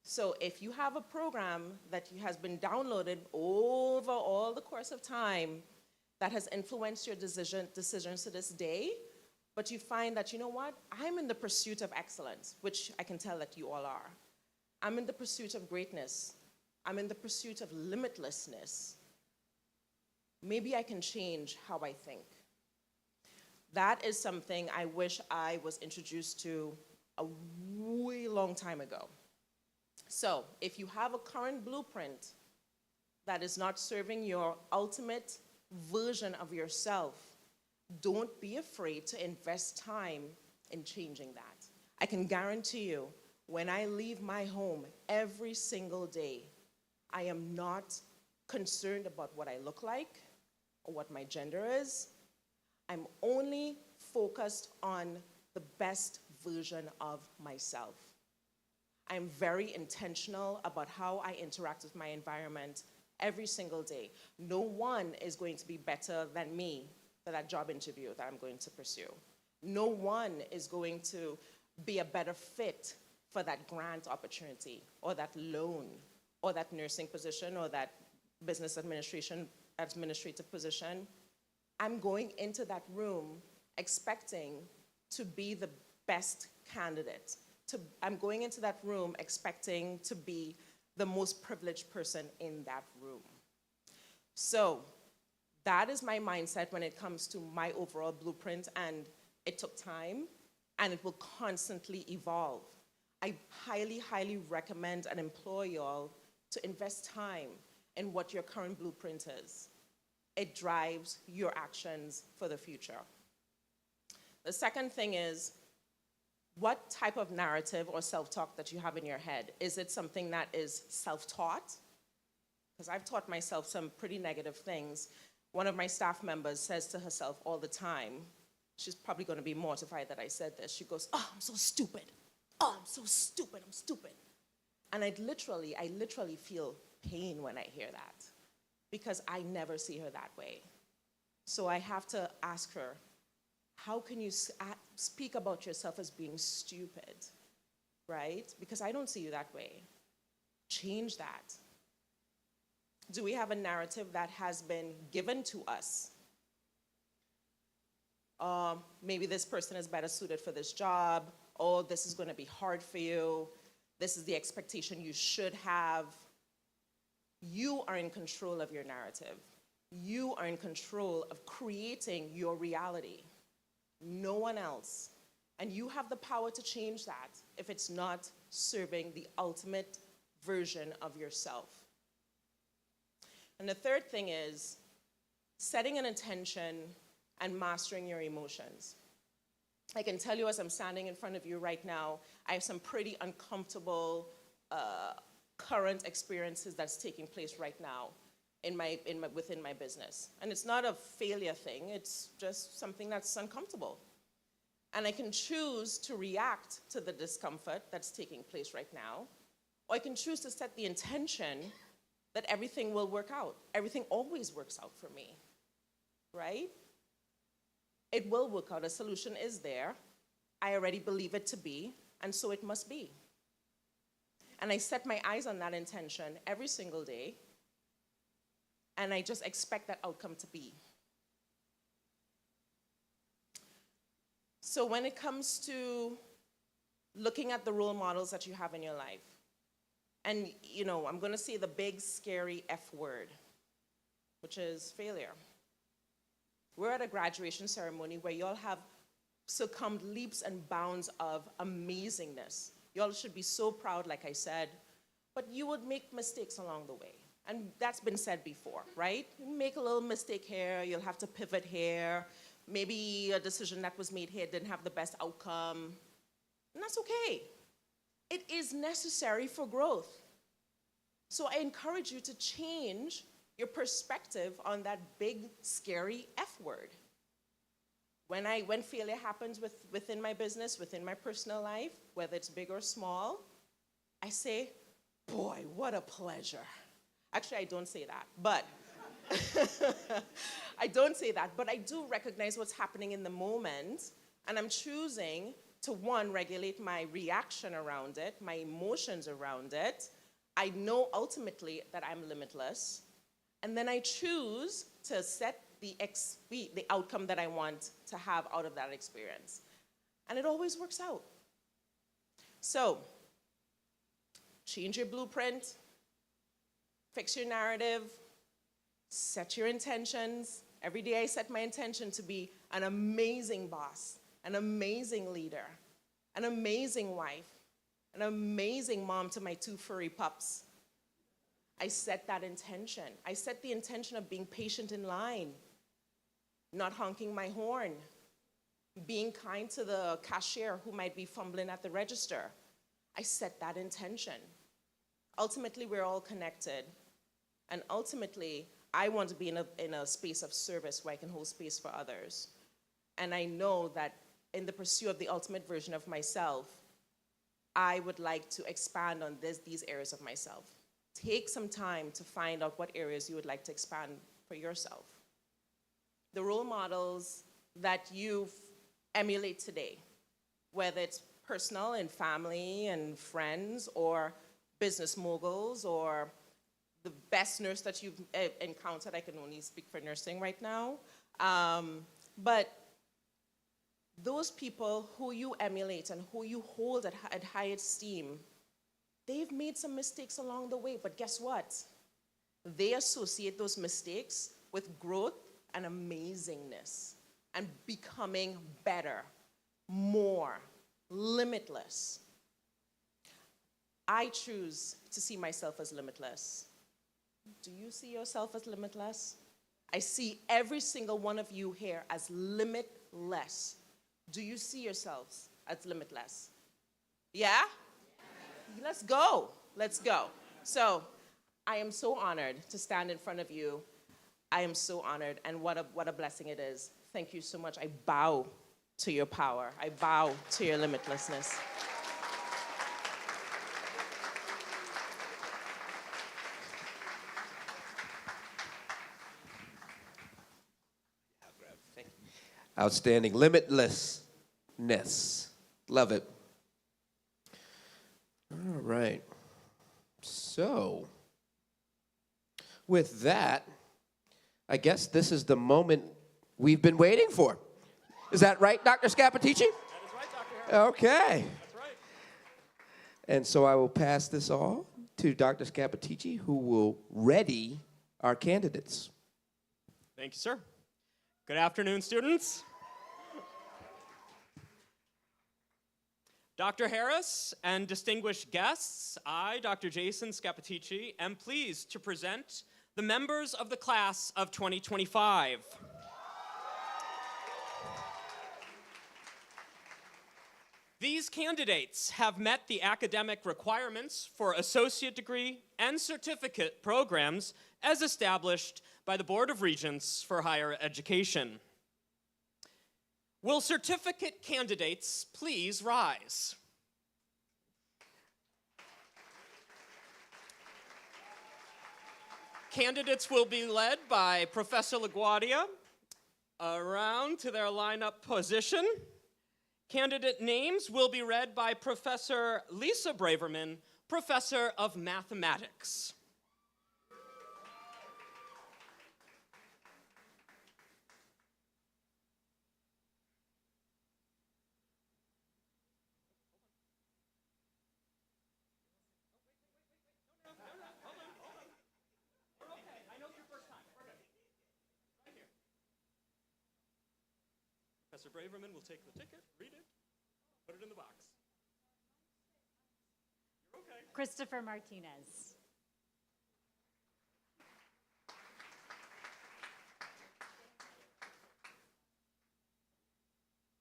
So if you have a program that has been downloaded over all the course of time that has influenced your decisions to this day, but you find that, you know what, I'm in the pursuit of excellence, which I can tell that you all are. I'm in the pursuit of greatness. I'm in the pursuit of limitlessness. Maybe I can change how I think. That is something I wish I was introduced to a way long time ago. So if you have a current blueprint that is not serving your ultimate version of yourself, don't be afraid to invest time in changing that. I can guarantee you, when I leave my home every single day, I am not concerned about what I look like or what my gender is. I'm only focused on the best version of myself. I'm very intentional about how I interact with my environment every single day. No one is going to be better than me for that job interview that I'm going to pursue. No one is going to be a better fit for that grant opportunity or that loan or that nursing position or that business administrative position. I'm going into that room expecting to be the best candidate. I'm going into that room expecting to be the most privileged person in that room. So that is my mindset when it comes to my overall blueprint, and it took time, and it will constantly evolve. I highly, highly recommend and implore y'all to invest time in what your current blueprint is. It drives your actions for the future. The second thing is, what type of narrative or self-talk that you have in your head? Is it something that is self-taught? Because I've taught myself some pretty negative things. One of my staff members says to herself all the time, she's probably going to be mortified that I said this. She goes, "Oh, I'm so stupid. Oh, I'm so stupid. I'm stupid." And I literally feel pain when I hear that, because I never see her that way. So I have to ask her, how can you speak about yourself as being stupid, right? Because I don't see you that way. Change that. Do we have a narrative that has been given to us? Maybe this person is better suited for this job. Oh, this is going to be hard for you. This is the expectation you should have. You are in control of your narrative. You are in control of creating your reality. No one else. And you have the power to change that if it's not serving the ultimate version of yourself. And the third thing is setting an intention and mastering your emotions. I can tell you, as I'm standing in front of you right now, I have some pretty uncomfortable current experiences that's taking place right now within my business. And it's not a failure thing, it's just something that's uncomfortable. And I can choose to react to the discomfort that's taking place right now, or I can choose to set the intention that everything will work out. Everything always works out for me, right? It will work out. A solution is there. I already believe it to be, and so it must be. And I set my eyes on that intention every single day, and I just expect that outcome to be. So when it comes to looking at the role models that you have in your life, and I'm going to say the big, scary F word, which is failure. We're at a graduation ceremony where y'all have succumbed leaps and bounds of amazingness. Y'all should be so proud, like I said, but you would make mistakes along the way. And that's been said before, right? You make a little mistake here, you'll have to pivot here. Maybe a decision that was made here didn't have the best outcome. And that's okay. It is necessary for growth. So I encourage you to change your perspective on that big, scary F word. When failure happens within my business, within my personal life, whether it's big or small, I say, boy, what a pleasure. Actually, I don't say that, but I don't say that, but I do recognize what's happening in the moment, and I'm choosing to, one, regulate my reaction around it, my emotions around it. I know ultimately that I'm limitless, and then I choose to set the outcome that I want to have out of that experience. And it always works out. So, change your blueprint, fix your narrative, set your intentions. Every day I set my intention to be an amazing boss, an amazing leader, an amazing wife, an amazing mom to my 2 furry pups. I set that intention. I set the intention of being patient in line, not honking my horn, being kind to the cashier who might be fumbling at the register. I set that intention. Ultimately, we're all connected. And ultimately, I want to be in a space of service where I can hold space for others. And I know that in the pursuit of the ultimate version of myself, I would like to expand on these areas of myself. Take some time to find out what areas you would like to expand for yourself. The role models that you emulate today, whether it's personal and family and friends, or business moguls, or the best nurse that you've encountered. I can only speak for nursing right now. But those people who you emulate and who you hold at high esteem, they've made some mistakes along the way, but guess what? They associate those mistakes with growth and amazingness and becoming better, more, limitless. I choose to see myself as limitless. Do you see yourself as limitless? I see every single one of you here as limitless. Do you see yourselves as limitless? Yeah? Let's go. Let's go. So, I am so honored to stand in front of you. I am so honored, and what a blessing it is. Thank you so much. I bow to your power. I bow to your limitlessness. Outstanding. Limitlessness. Love it. All right. So, with that, I guess this is the moment we've been waiting for. Is that right, Dr. Scappaticci? That is right, Dr. Harris. Okay. That's right. And so I will pass this all to Dr. Scappaticci, who will ready our candidates. Thank you, sir. Good afternoon, students. Dr. Harris and distinguished guests, I, Dr. Jason Scappaticci, am pleased to present the members of the class of 2025. These candidates have met the academic requirements for associate degree and certificate programs as established by the Board of Regents for Higher Education. Will certificate candidates please rise? Candidates will be led by Professor LaGuardia around to their lineup position. Candidate names will be read by Professor Lisa Braverman, Professor of Mathematics. Professor Braverman will take the ticket, read it, put it in the box. You're okay. Christopher Martinez.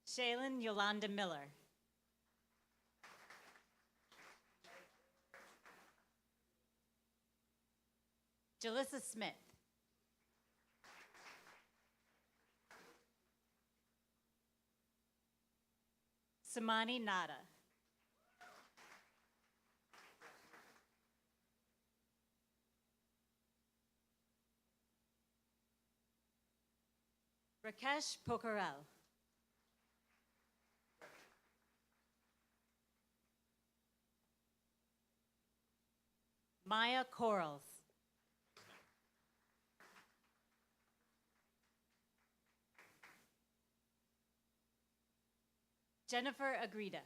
Shaylin Yolanda Miller. Jalissa Smith. Samani Nada. Rakesh Pokarel. Maya Corals. Jennifer Agrida.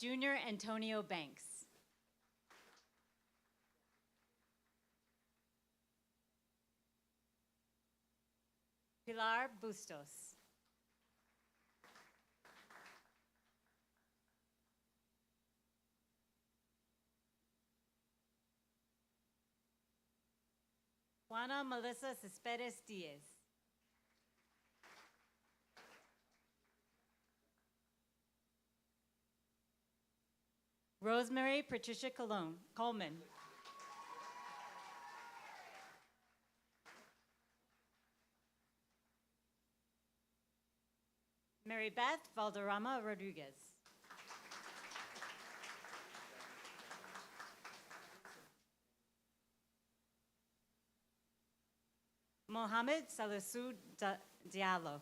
Junior Antonio Banks. Pilar Bustos. Juana Melissa Cespedes Diaz. Rosemary Patricia Coleman. Mary Beth Valderrama Rodriguez. Mohamed Salisu Diallo.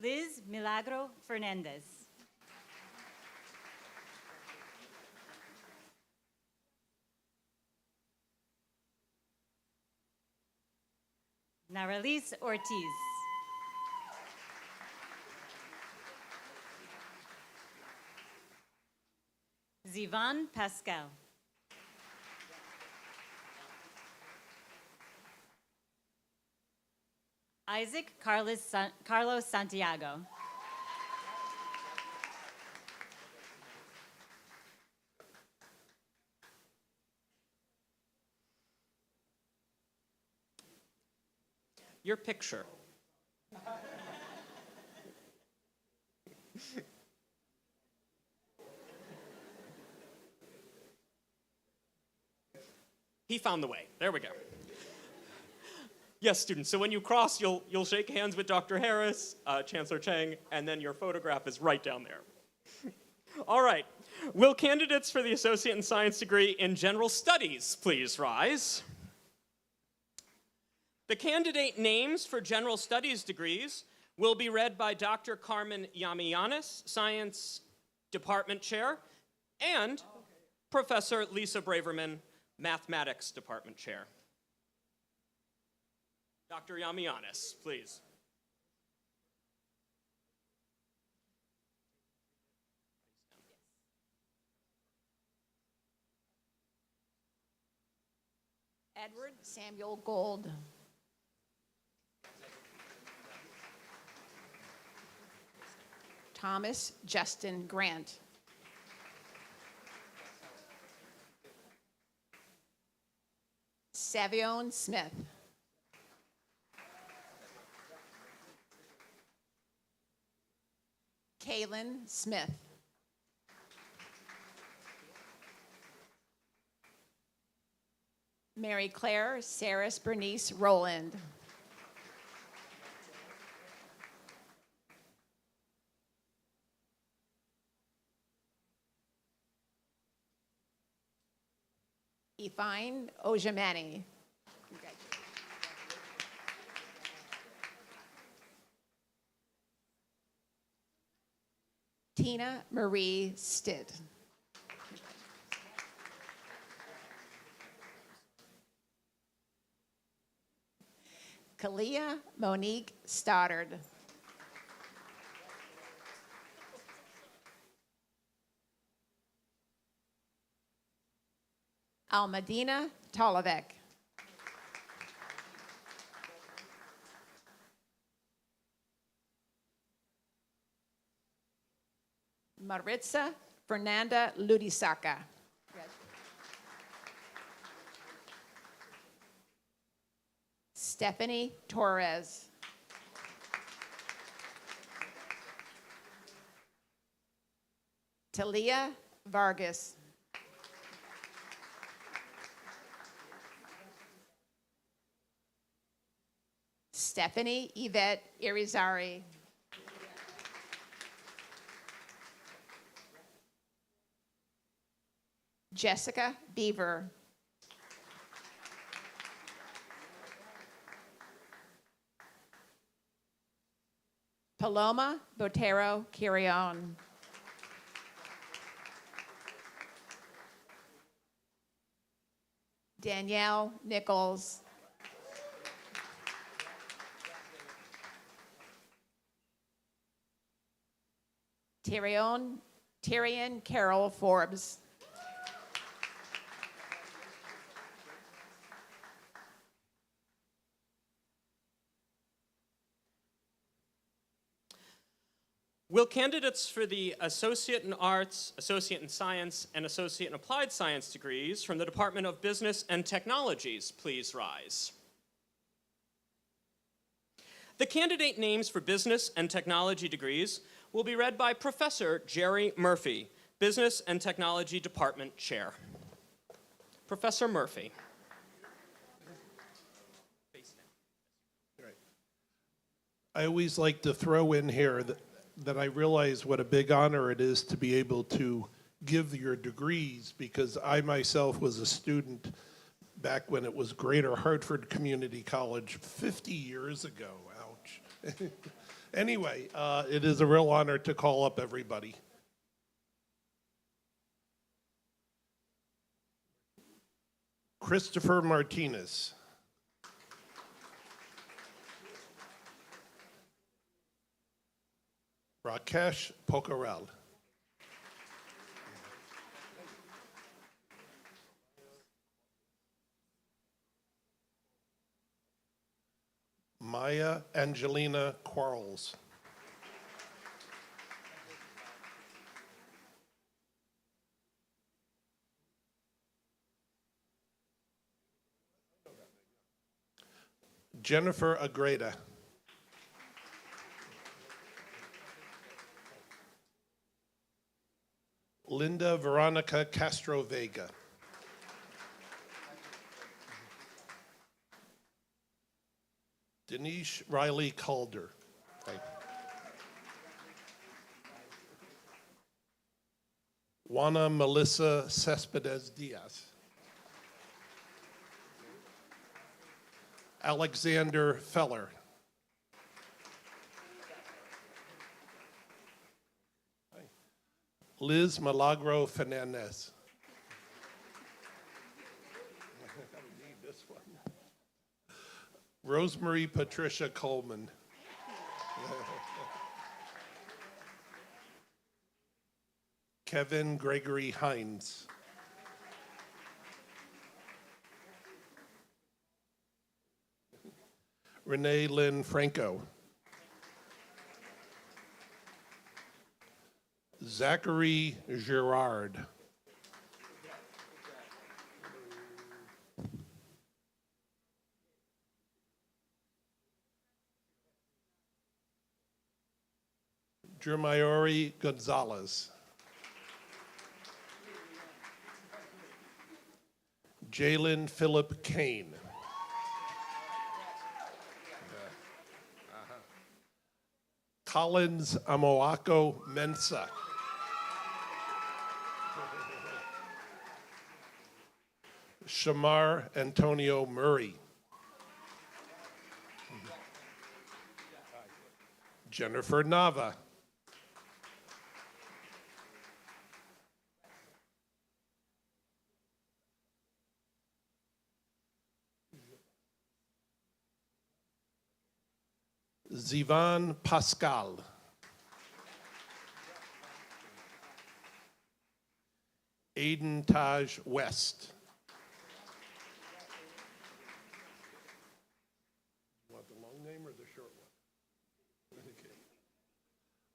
Liz Milagro Fernandez. Naralise Ortiz. Zivan Pascal. Isaac Carlos Santiago. Your picture. He found the way. There we go. Yes, students, so when you cross, you'll shake hands with Dr. Harris, Chancellor Chang, and then your photograph is right down there. All right. Will candidates for the Associate in Science degree in General Studies please rise? The candidate names for General Studies degrees will be read by Dr. Carmen Yamianis, Science Department Chair, and Professor Lisa Braverman, Mathematics Department Chair. Dr. Yamianis, please. Edward Samuel Gold. Thomas Justin Grant. Savion Smith. Kaylin Smith. Mary Claire Saris Bernice Rowland. Ifine Ojamani. Tina Marie Stitt. Kalia Monique Stoddard. Almadina Tolovec. Maritza Fernanda Ludisaka. Stephanie Torres. Talia Vargas. Stephanie Yvette Irizarry. Jessica Beaver. Paloma Botero Quirion. Danielle Nichols. Tyrion Carol Forbes. Will candidates for the Associate in Arts, Associate in Science, and Associate in Applied Science degrees from the Department of Business and Technologies please rise? The candidate names for business and technology degrees will be read by Professor Jerry Murphy, Business and Technology Department Chair. Professor Murphy. I always like to throw in here that I realize what a big honor it is to be able to give your degrees, because I myself was a student back when it was Greater Hartford Community College 50 years ago. Ouch. Anyway, it is a real honor to call up everybody. Christopher Martinez. Rakesh Pokharel. Maya Angelina Quarles. Jennifer Agreda. Linda Veronica Castro Vega. Denise Riley Calder. Juana Melissa Cespedes Diaz. Alexander Feller. Liz Milagro Fernandez. Rosemary Patricia Coleman. Kevin Gregory Hines. Renee Lynn Franco. Zachary Girard. Jermayori Gonzalez. Jalen Philip Kane. Collins Amoako Mensa. Shamar Antonio Murray. Jennifer Nava. Zivan Pascal. Aiden Taj West. You want the long name or the short one? Okay.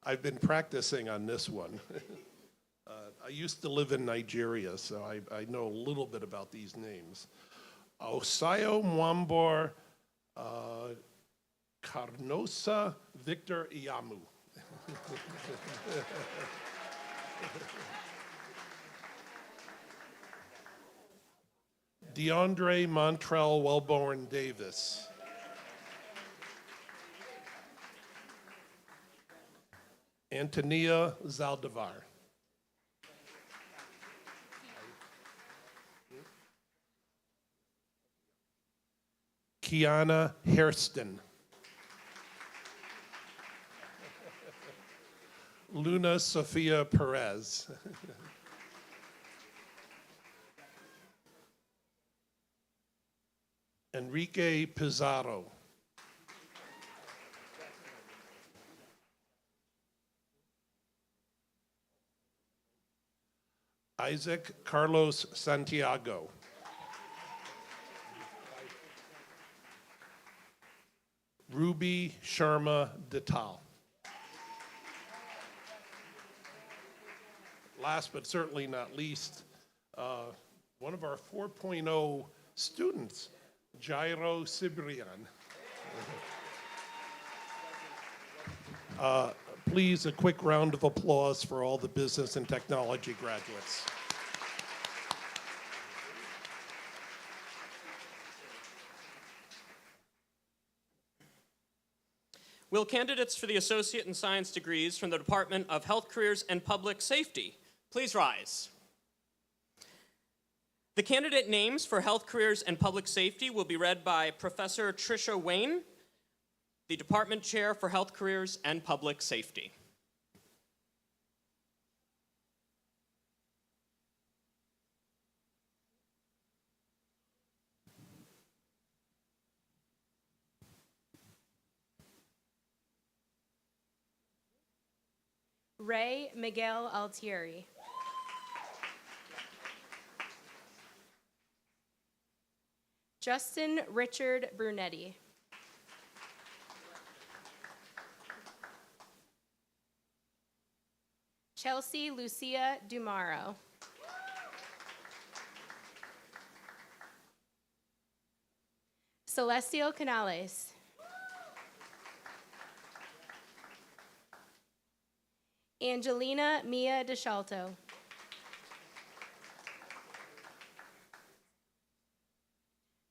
I've been practicing on this one. I used to live in Nigeria, so I know a little bit about these names. Osayo Mwambor Carnosa Victor Iyamu. DeAndre Montrell Wellborn Davis. Antonia Zaldivar. Kiana Hairston. Luna Sofia Perez. Enrique Pizarro. Isaac Carlos Santiago. Ruby Sharma Detal. Last but certainly not least, one of our 4.0 students, Jairo Cibrian. Please, a quick round of applause for all the business and technology graduates. Will candidates for the Associate in Science degrees from the Department of Health Careers and Public Safety please rise? The candidate names for Health Careers and Public Safety will be read by Professor Tricia Wayne, the Department Chair for Health Careers and Public Safety. Ray Miguel Altieri. Justin Richard Brunetti. Chelsea Lucia Dumaro. Celestial Canales. Angelina Mia DeShalto.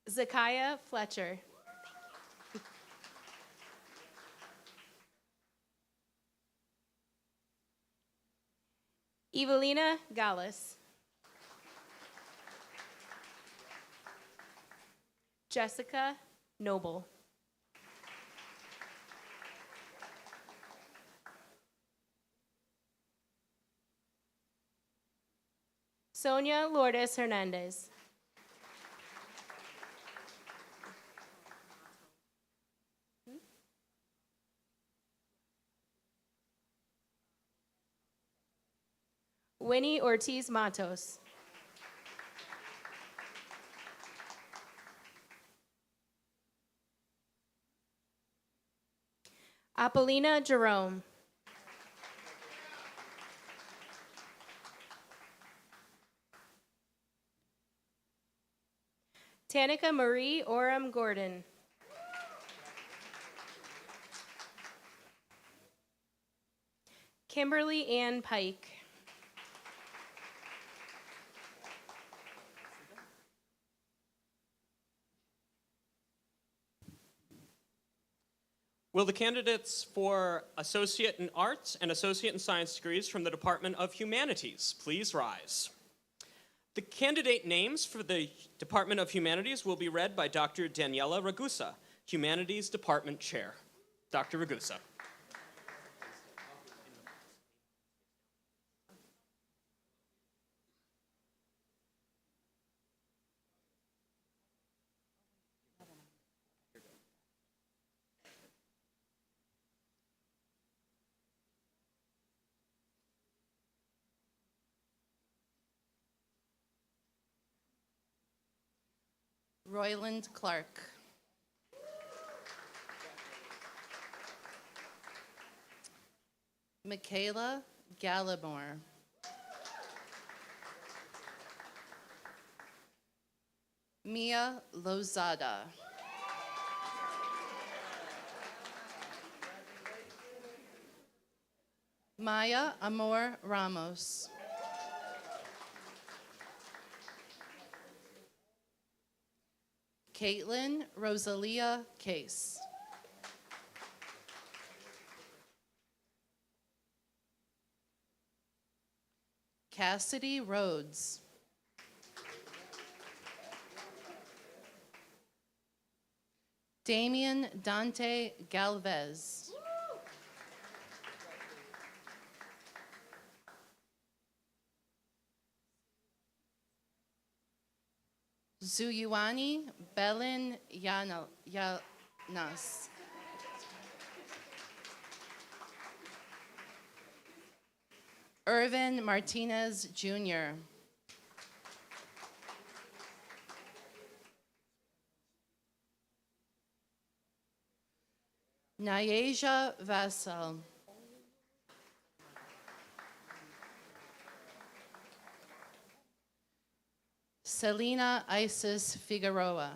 Zakiah Fletcher. Evelina Gallus. Jessica Noble. Sonia Lourdes Hernandez. Winnie Ortiz Matos. Apolina Jerome. Tanika Marie Oram Gordon. Kimberly Ann Pike. Will the candidates for Associate in Arts and Associate in Science degrees from the Department of Humanities please rise? The candidate names for the Department of Humanities will be read by Dr. Daniela Ragusa, Humanities Department Chair. Dr. Ragusa. Royland Clark. Michaela Gallimore. Mia Lozada. Maya Amor Ramos. Caitlin Rosalia Case. Cassidy Rhodes. Damian Dante Galvez. Zuyuani Belin Yanas. Irvin Martinez Jr. Nyasia Vassal. Selena Isis Figueroa.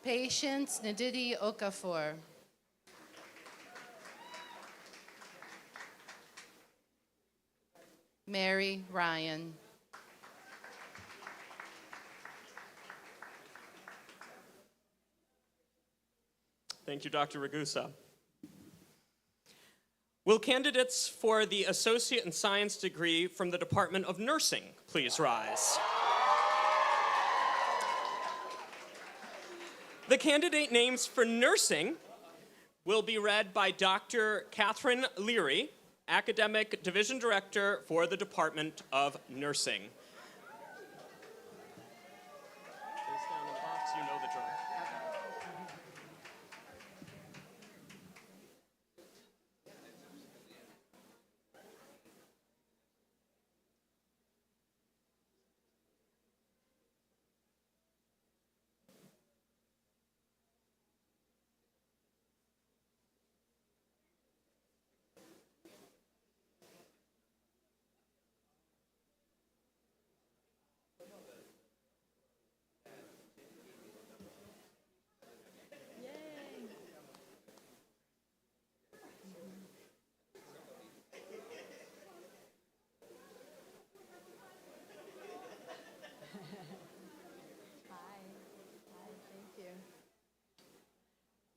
Patience Ndidi Okafor. Mary Ryan. Thank you, Dr. Ragusa. Will candidates for the Associate in Science degree from the Department of Nursing please rise? The candidate names for nursing will be read by Dr. Catherine Leary, Academic Division Director for the Department of Nursing. Face down in the box, you know the drill.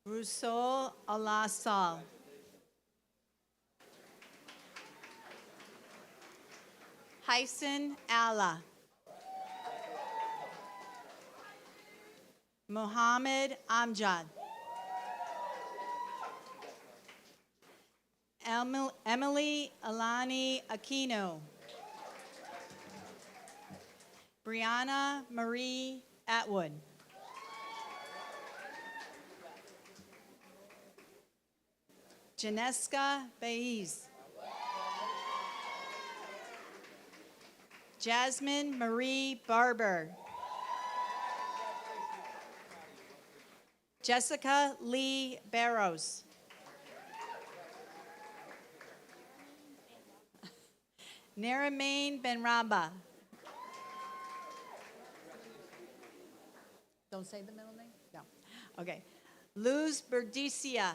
Rousseau Alassal. Hyson Allah. Mohammed Amjad. Emily Alani Aquino. Brianna Marie Atwood. Janeska Baiz. Jasmine Marie Barber. Jessica Lee Barrows. Naramain Benraba. Don't say the middle name? No. Okay. Luz Berdicia.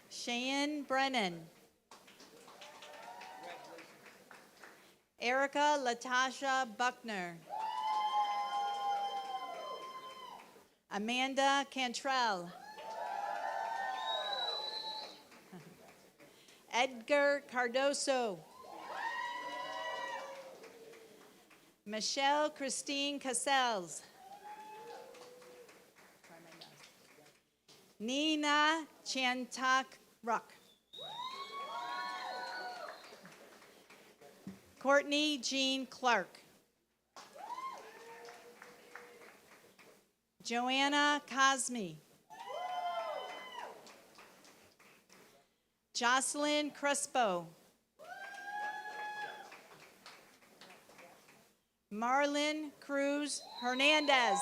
Cheyenne Brennan. Erica Latasha Buckner. Amanda Cantrell. Edgar Cardoso. Michelle Christine Cassels. Nina Chantak Ruck. Courtney Jean Clark. Joanna Cosme. Jocelyn Crespo. Marlon Cruz Hernandez.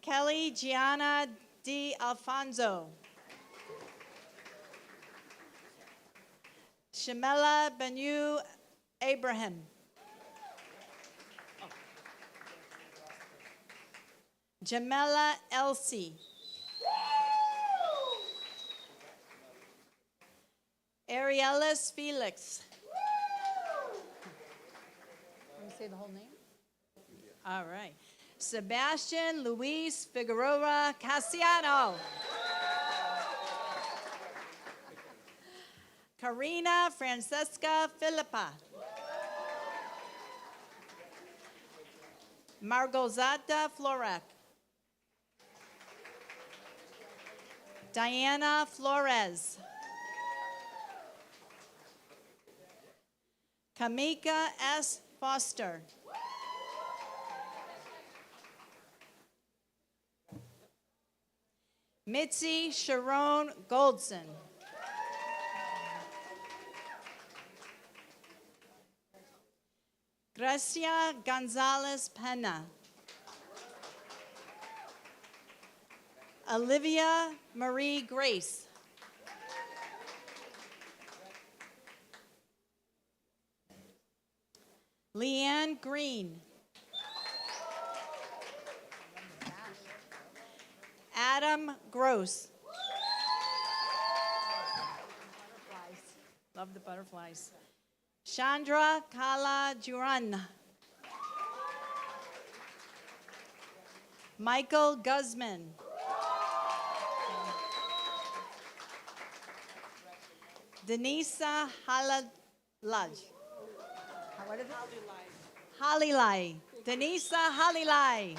Kelly Gianna D. Alfonso. Shamela Benu Abraham. Jamela Elsie. Arielis Felix. Want to say the whole name? All right. Sebastian Luis Figueroa Casiano. Karina Francesca Philippa. Margozata Florak. Diana Flores. Kamika S. Foster. Mitzi Sharon Goldson. Gracia Gonzalez Pena. Olivia Marie Grace. Leanne Green. Adam Gross. Love the butterflies. Chandra Kalajuran. Michael Guzman. Denisa Halalaj. What is it? Halilai. Denisa Halilai.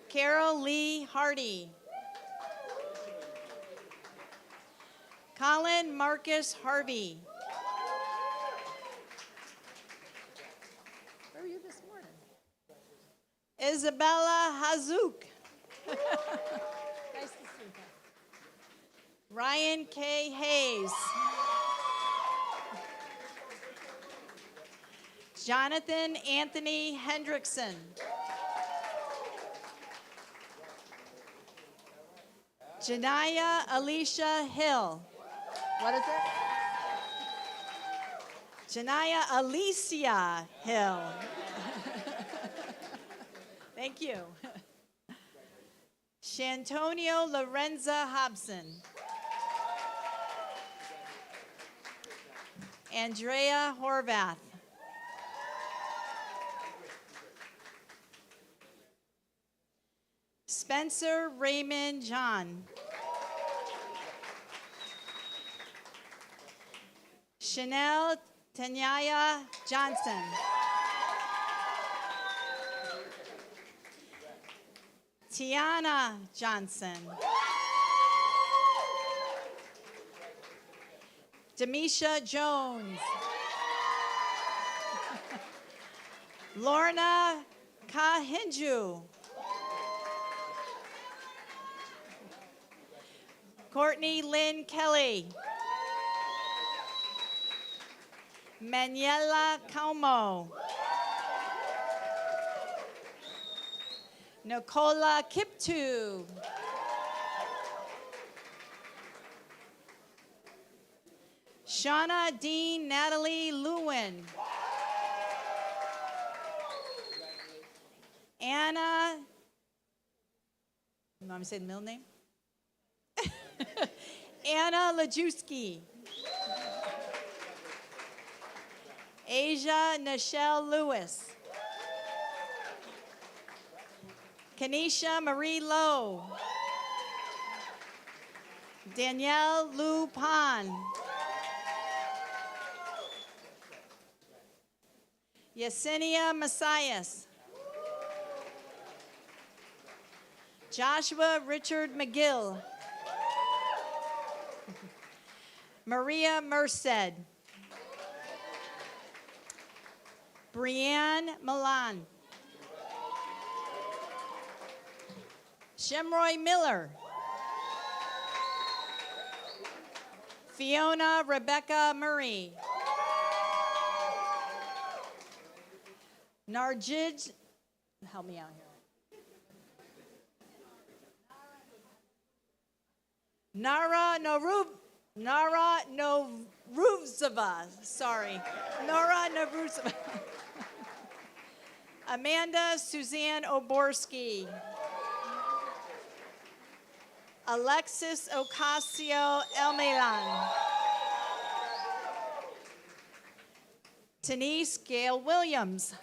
Carol Lee Hardy. Colin Marcus Harvey. Where were you this morning? Isabella Hazouk. Nice to see you. Ryan K. Hayes. Jonathan Anthony Hendrickson. Janaya Alicia Hill. What is it? Janaya Alicia Hill. Thank you. Shantonio Lorenza Hobson. Andrea Horvath. Spencer Raymond John. Chanel Tanyaya Johnson. Tiana Johnson. Demisha Jones. Lorna Kahinju. Courtney Lynn Kelly. Manuela Como. Nicola Kiptu. Shauna Dean Natalie Lewin. Anna, you want me to say the middle name? Anna Lajewski. Asia Nichelle Lewis. Kanisha Marie Lowe. Danielle Lou Pan. Yesenia Messias. Joshua Richard McGill. Maria Merced. Brianne Milan. Shemroy Miller. Fiona Rebecca Murray. Narjid, help me out here. Nara Novruzova, sorry. Nora Novruzova. Amanda Suzanne Oborski. Alexis Ocasio Elmilan. Denise Gail Williams.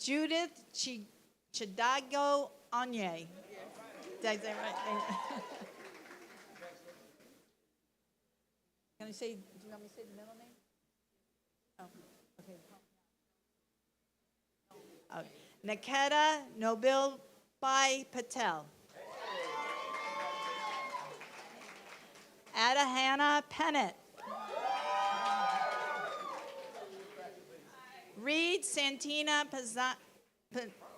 Judith Chidago Anye. Did I say it right? Can I say, do you want me to say the middle name? Oh, okay. Okay. Niketa Nobil Bai Patel. Adahana Pennant. Reed Santina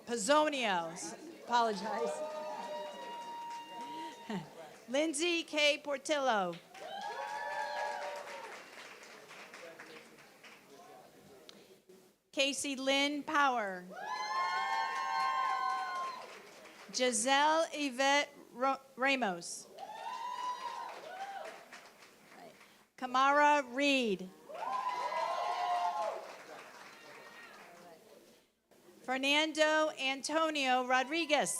Pizzonio. Apologize. Lindsay K. Portillo. Casey Lynn Power. Giselle Yvette Ramos. Kamara Reed. Fernando Antonio Rodriguez.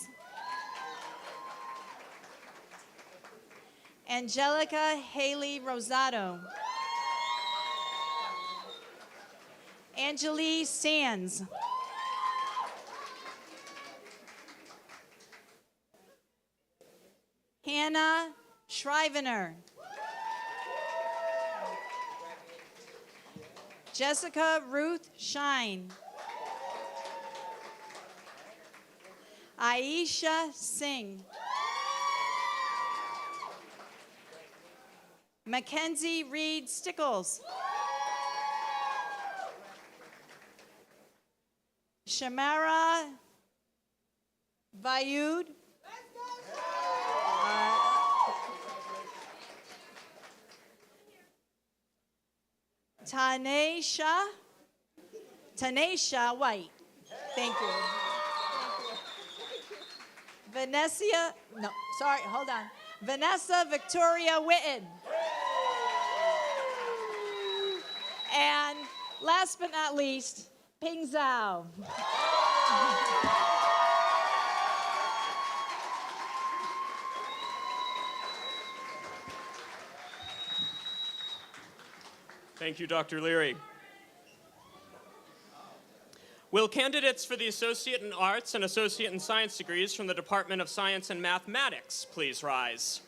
Angelica Haley Rosado. Angelique Sands. Hannah Shrivener. Jessica Ruth Shine. Aisha Singh. Mackenzie Reed Stickles. Shamara Vayud. Tanisha White. Thank you. Vanessa, no, sorry, hold on. Vanessa Victoria Witten. And last but not least, Ping Zhao. Thank you, Dr. Leary. Will candidates for the Associate in Arts and Associate in Science degrees from the Department of Science and Mathematics please rise?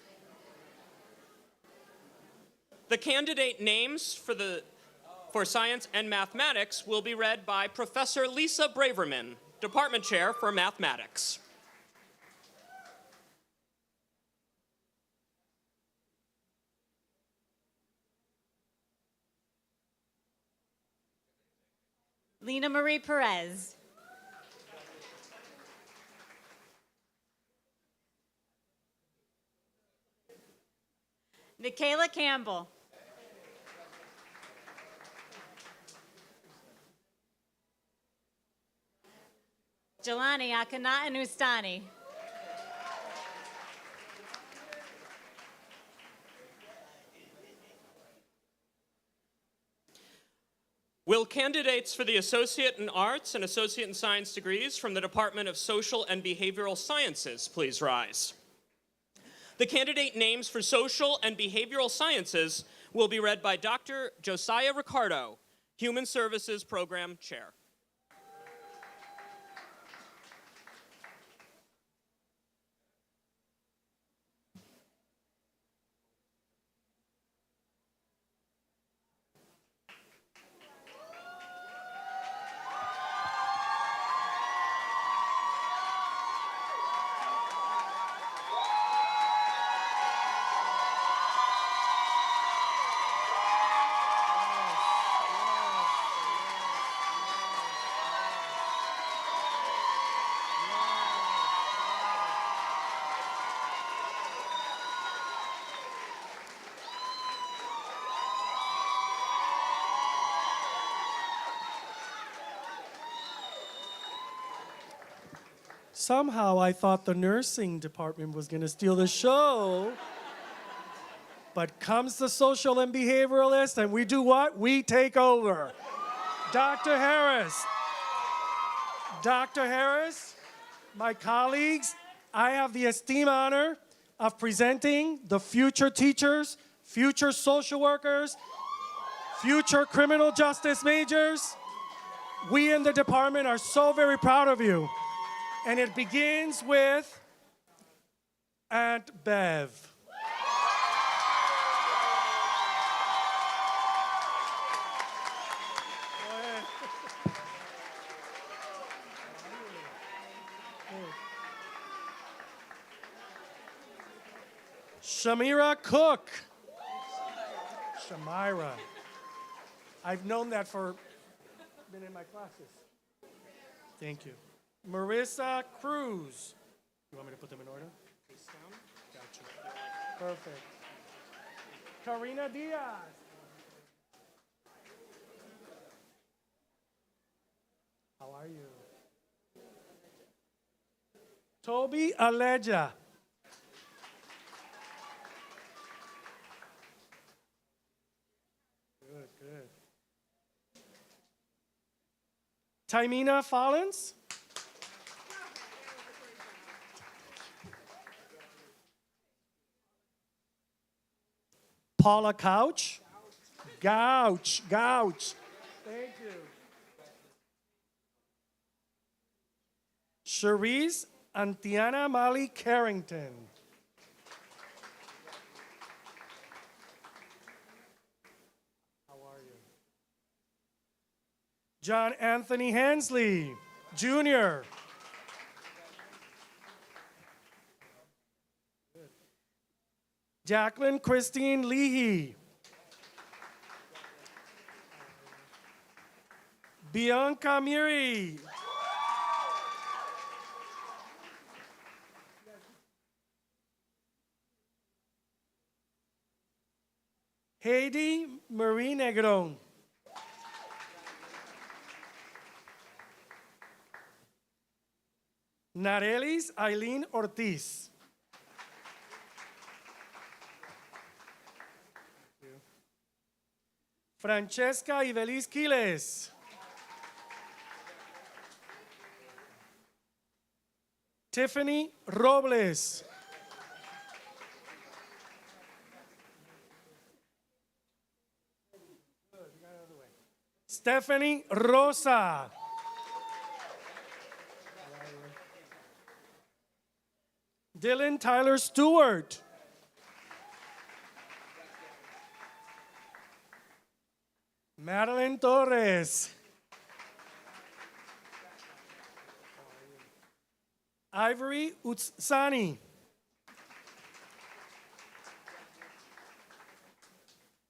The candidate names for Science and Mathematics will be read by Professor Lisa Braverman, Department Chair for Mathematics. Lena Marie Perez. Michaela Campbell. Jelani Akhenaten Ustani. Will candidates for the Associate in Arts and Associate in Science degrees from the Department of Social and Behavioral Sciences please rise? The candidate names for Social and Behavioral Sciences will be read by Dr. Josiah Ricardo, Human Services Program Chair. Somehow I thought the nursing department was going to steal the show. But comes the social and behavioralist, and we do what? We take over. Dr. Harris. Dr. Harris, my colleagues, I have the esteemed honor of presenting the future teachers, future social workers, future criminal justice majors. We in the department are so very proud of you. And it begins with Aunt Bev. Shamira Cook. Shamira. I've known that for, been in my classes. Thank you. Marissa Cruz. You want me to put them in order? Face down? Gotcha. Perfect. Karina Diaz. How are you? Toby Aleja. Good, good. Tymina Follins. Paula Couch. Gouch. Thank you. Cherise Antiana Molly Carrington. How are you? John Anthony Hensley, Jr. Jacqueline Christine Leahy. Bianca Muri. Heidi Marie Negron. Narelis Eileen Ortiz. Francesca Ibelis Quiles. Tiffany Robles. Stephanie Rosa. Dylan Tyler Stewart. Madeline Torres. Ivory Utsani.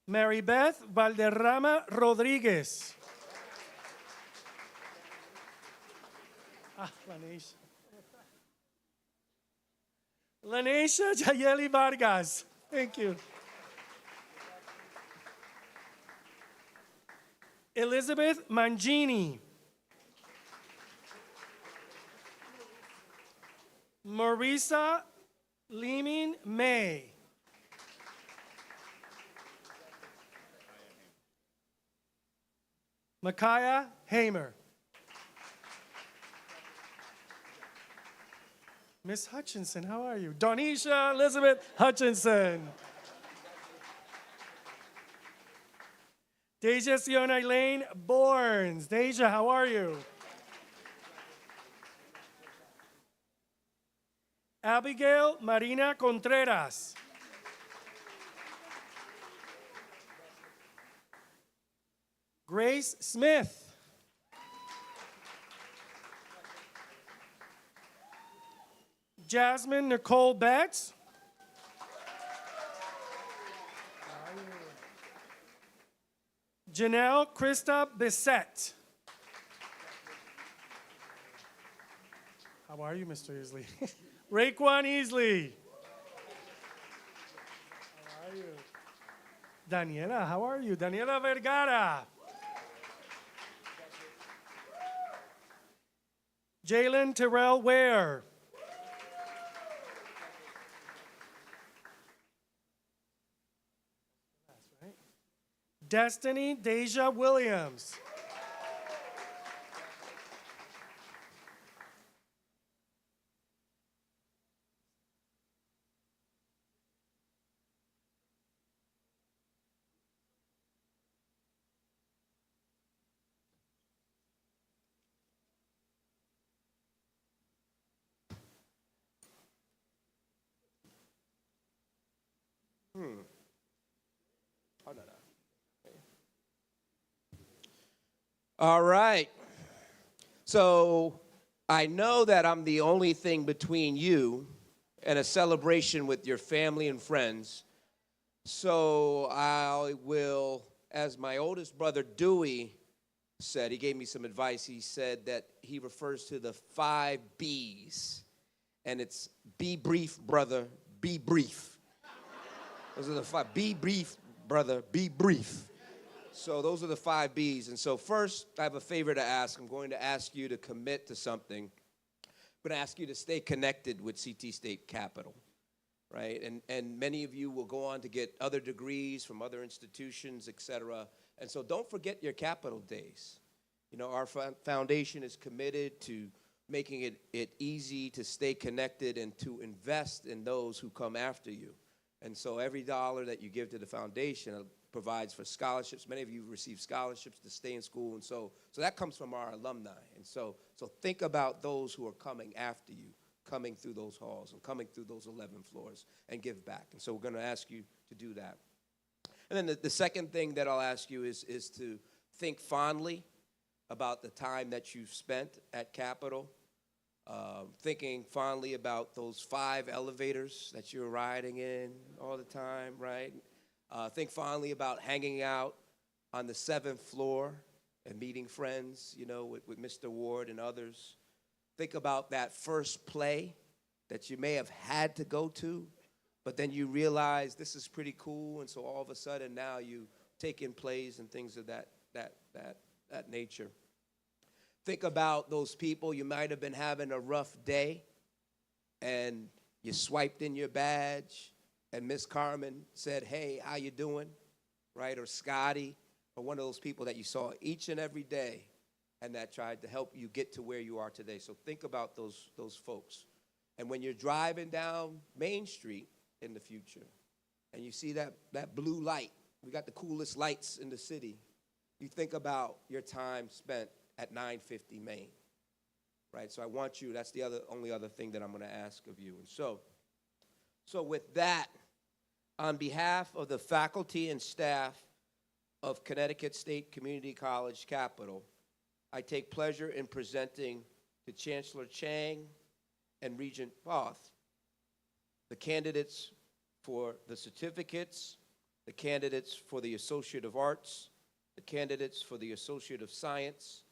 Mary Beth Valderrama Rodriguez. Lanesha. Lanesha Jayeli Vargas. Thank you. Elizabeth Mangini. Marisa Leeman May. Micaiah Hamer. Miss Hutchinson, how are you? Donisha Elizabeth Hutchinson. Deja Siona Elaine Borns. Deja, how are you? Abigail Marina Contreras. Grace Smith. Jasmine Nicole Betts. Janelle Krista Bissett. How are you, Mr. Easley? Raekwon Easley. How are you? Daniela, how are you? Daniela Vergara. Jalen Terrell Ware. Destiny Deja Williams. Oh, no. All right. So I know that I'm the only thing between you and a celebration with your family and friends. So I will, as my oldest brother Dewey said, he gave me some advice. He said that he refers to the 5 B's, and it's be brief, brother, be brief. Those are the 5. Be brief, brother, be brief. So those are the 5 B's. And so first, I have a favor to ask. I'm going to ask you to commit to something. I'm going to ask you to stay connected with CT State Capitol, right? And many of you will go on to get other degrees from other institutions, et cetera. And so don't forget your Capitol days. You know, our foundation is committed to making it easy to stay connected and to invest in those who come after you. And so every dollar that you give to the foundation provides for scholarships. Many of you receive scholarships to stay in school, and so that comes from our alumni. And so think about those who are coming after you, coming through those halls and coming through those 11 floors, and give back. And so we're going to ask you to do that. And then the second thing that I'll ask you is to think fondly about the time that you've spent at Capitol, thinking fondly about those 5 elevators that you're riding in all the time, right? Think fondly about hanging out on the 7th floor and meeting friends, you know, with Mr. Ward and others. Think about that first play that you may have had to go to, but then you realize this is pretty cool, and so all of a sudden now you take in plays and things of that nature. Think about those people. You might have been having a rough day, and you swiped in your badge, and Miss Carmen said, "Hey, how you doing?" Right? Or Scotty, or one of those people that you saw each and every day, and that tried to help you get to where you are today. So think about those folks. And when you're driving down Main Street in the future, and you see that blue light, we got the coolest lights in the city, you think about your time spent at 950 Main, right? So I want you, that's the only other thing that I'm going to ask of you. And so with that, on behalf of the faculty and staff of Connecticut State Community College Capitol, I take pleasure in presenting to Chancellor Chang and Regent Both the candidates for the certificates, the candidates for the Associate of Arts, the candidates for the Associate of Science,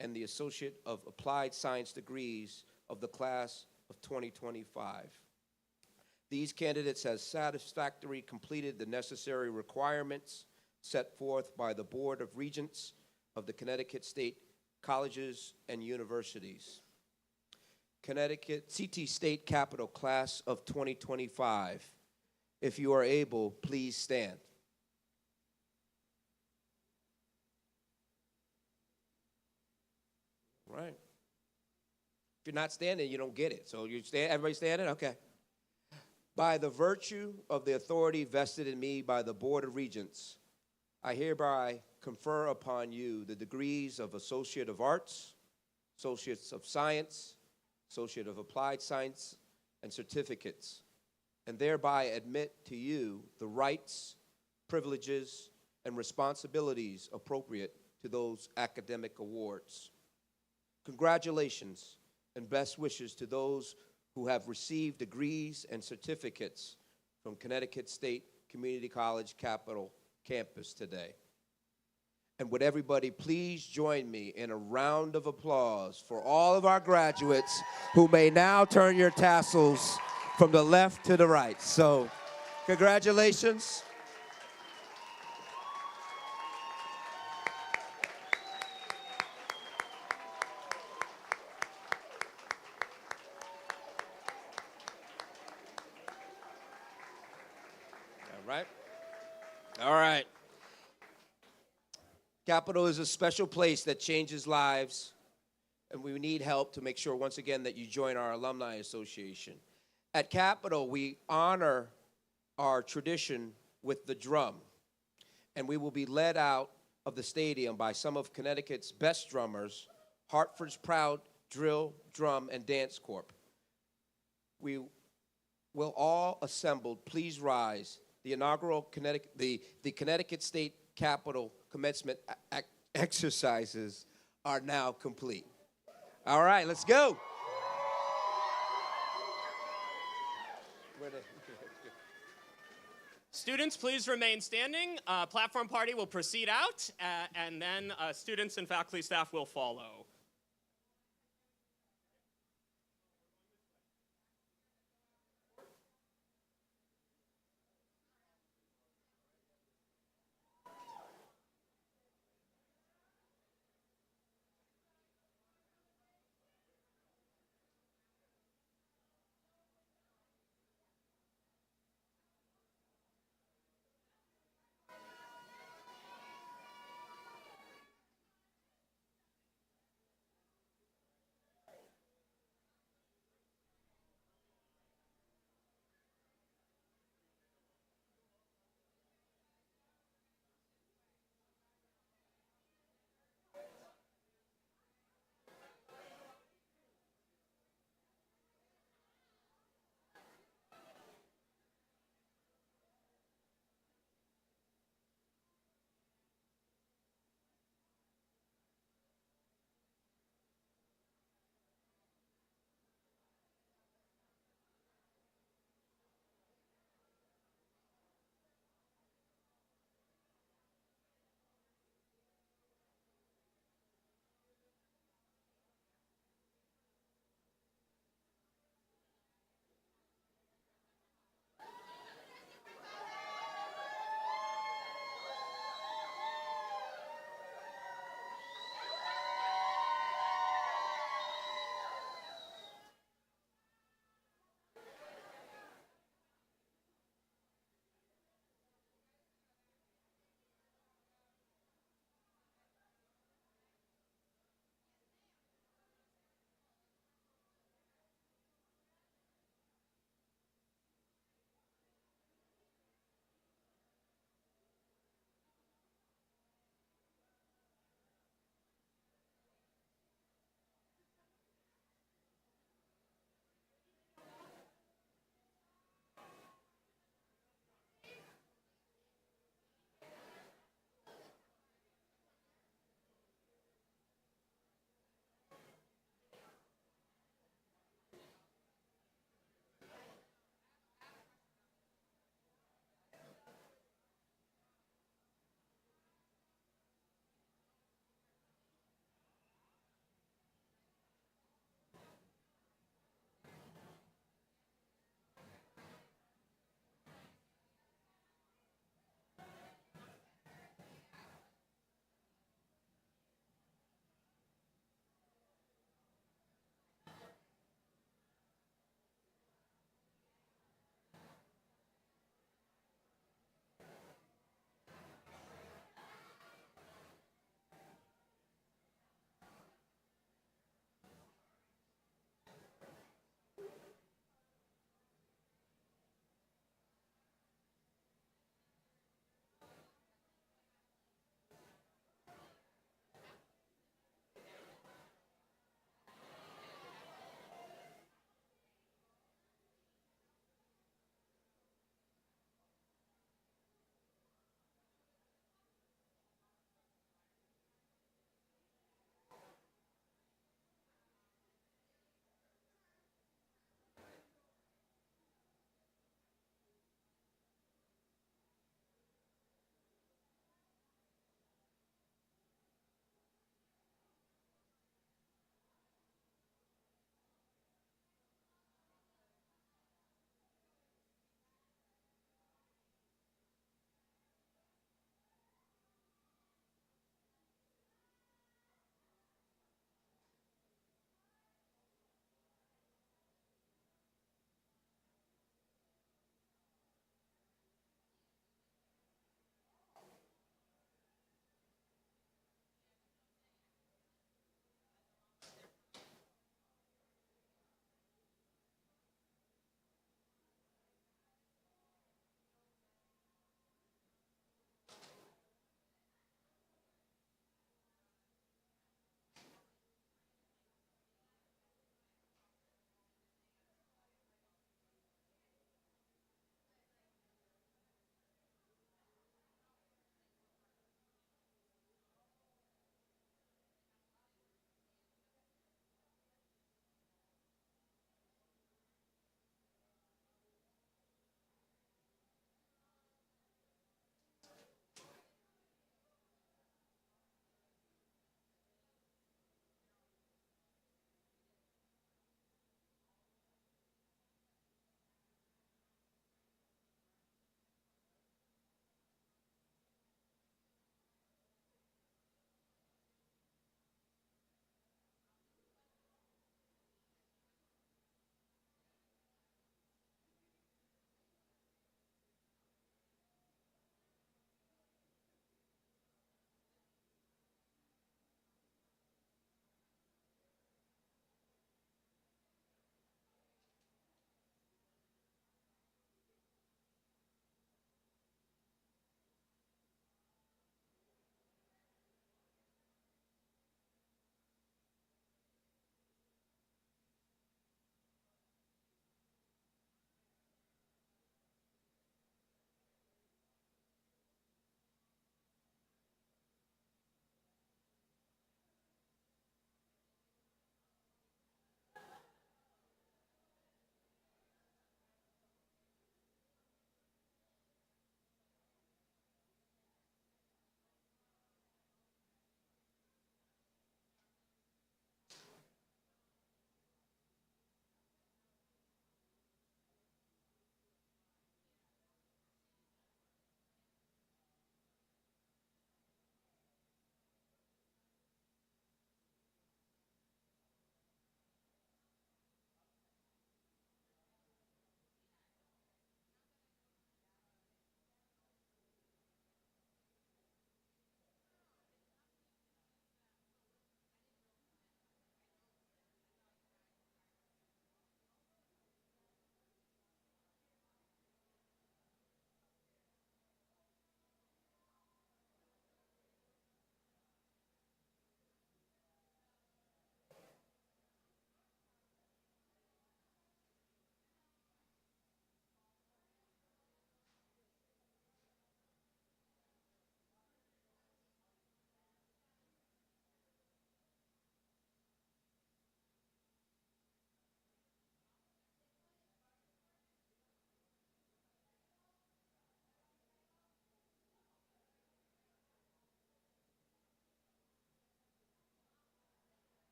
and the Associate of Applied Science degrees of the class of 2025. These candidates have satisfactorily completed the necessary requirements set forth by the Board of Regents of the Connecticut State Colleges and Universities. Connecticut CT State Capitol class of 2025. If you are able, please stand. Right. If you're not standing, you don't get it. So you stand, everybody standing? Okay. By the virtue of the authority vested in me by the Board of Regents, I hereby confer upon you the degrees of Associate of Arts, Associates of Science, Associate of Applied Science, and certificates, and thereby admit to you the rights, privileges, and responsibilities appropriate to those academic awards. Congratulations and best wishes to those who have received degrees and certificates from Connecticut State Community College Capitol campus today. And would everybody please join me in a round of applause for all of our graduates who may now turn your tassels from the left to the right. So, congratulations. All right. Capitol is a special place that changes lives, and we need help to make sure, once again, that you join our Alumni Association. At Capitol, we honor our tradition with the drum, and we will be led out of the stadium by some of Connecticut's best drummers, Hartford's proud drill, drum, and dance corps. We will all assembled, please rise. The inaugural Connecticut State Capitol commencement exercises are now complete. All right, let's go. Students, please remain standing. Platform party will proceed out, and then students and faculty staff will follow.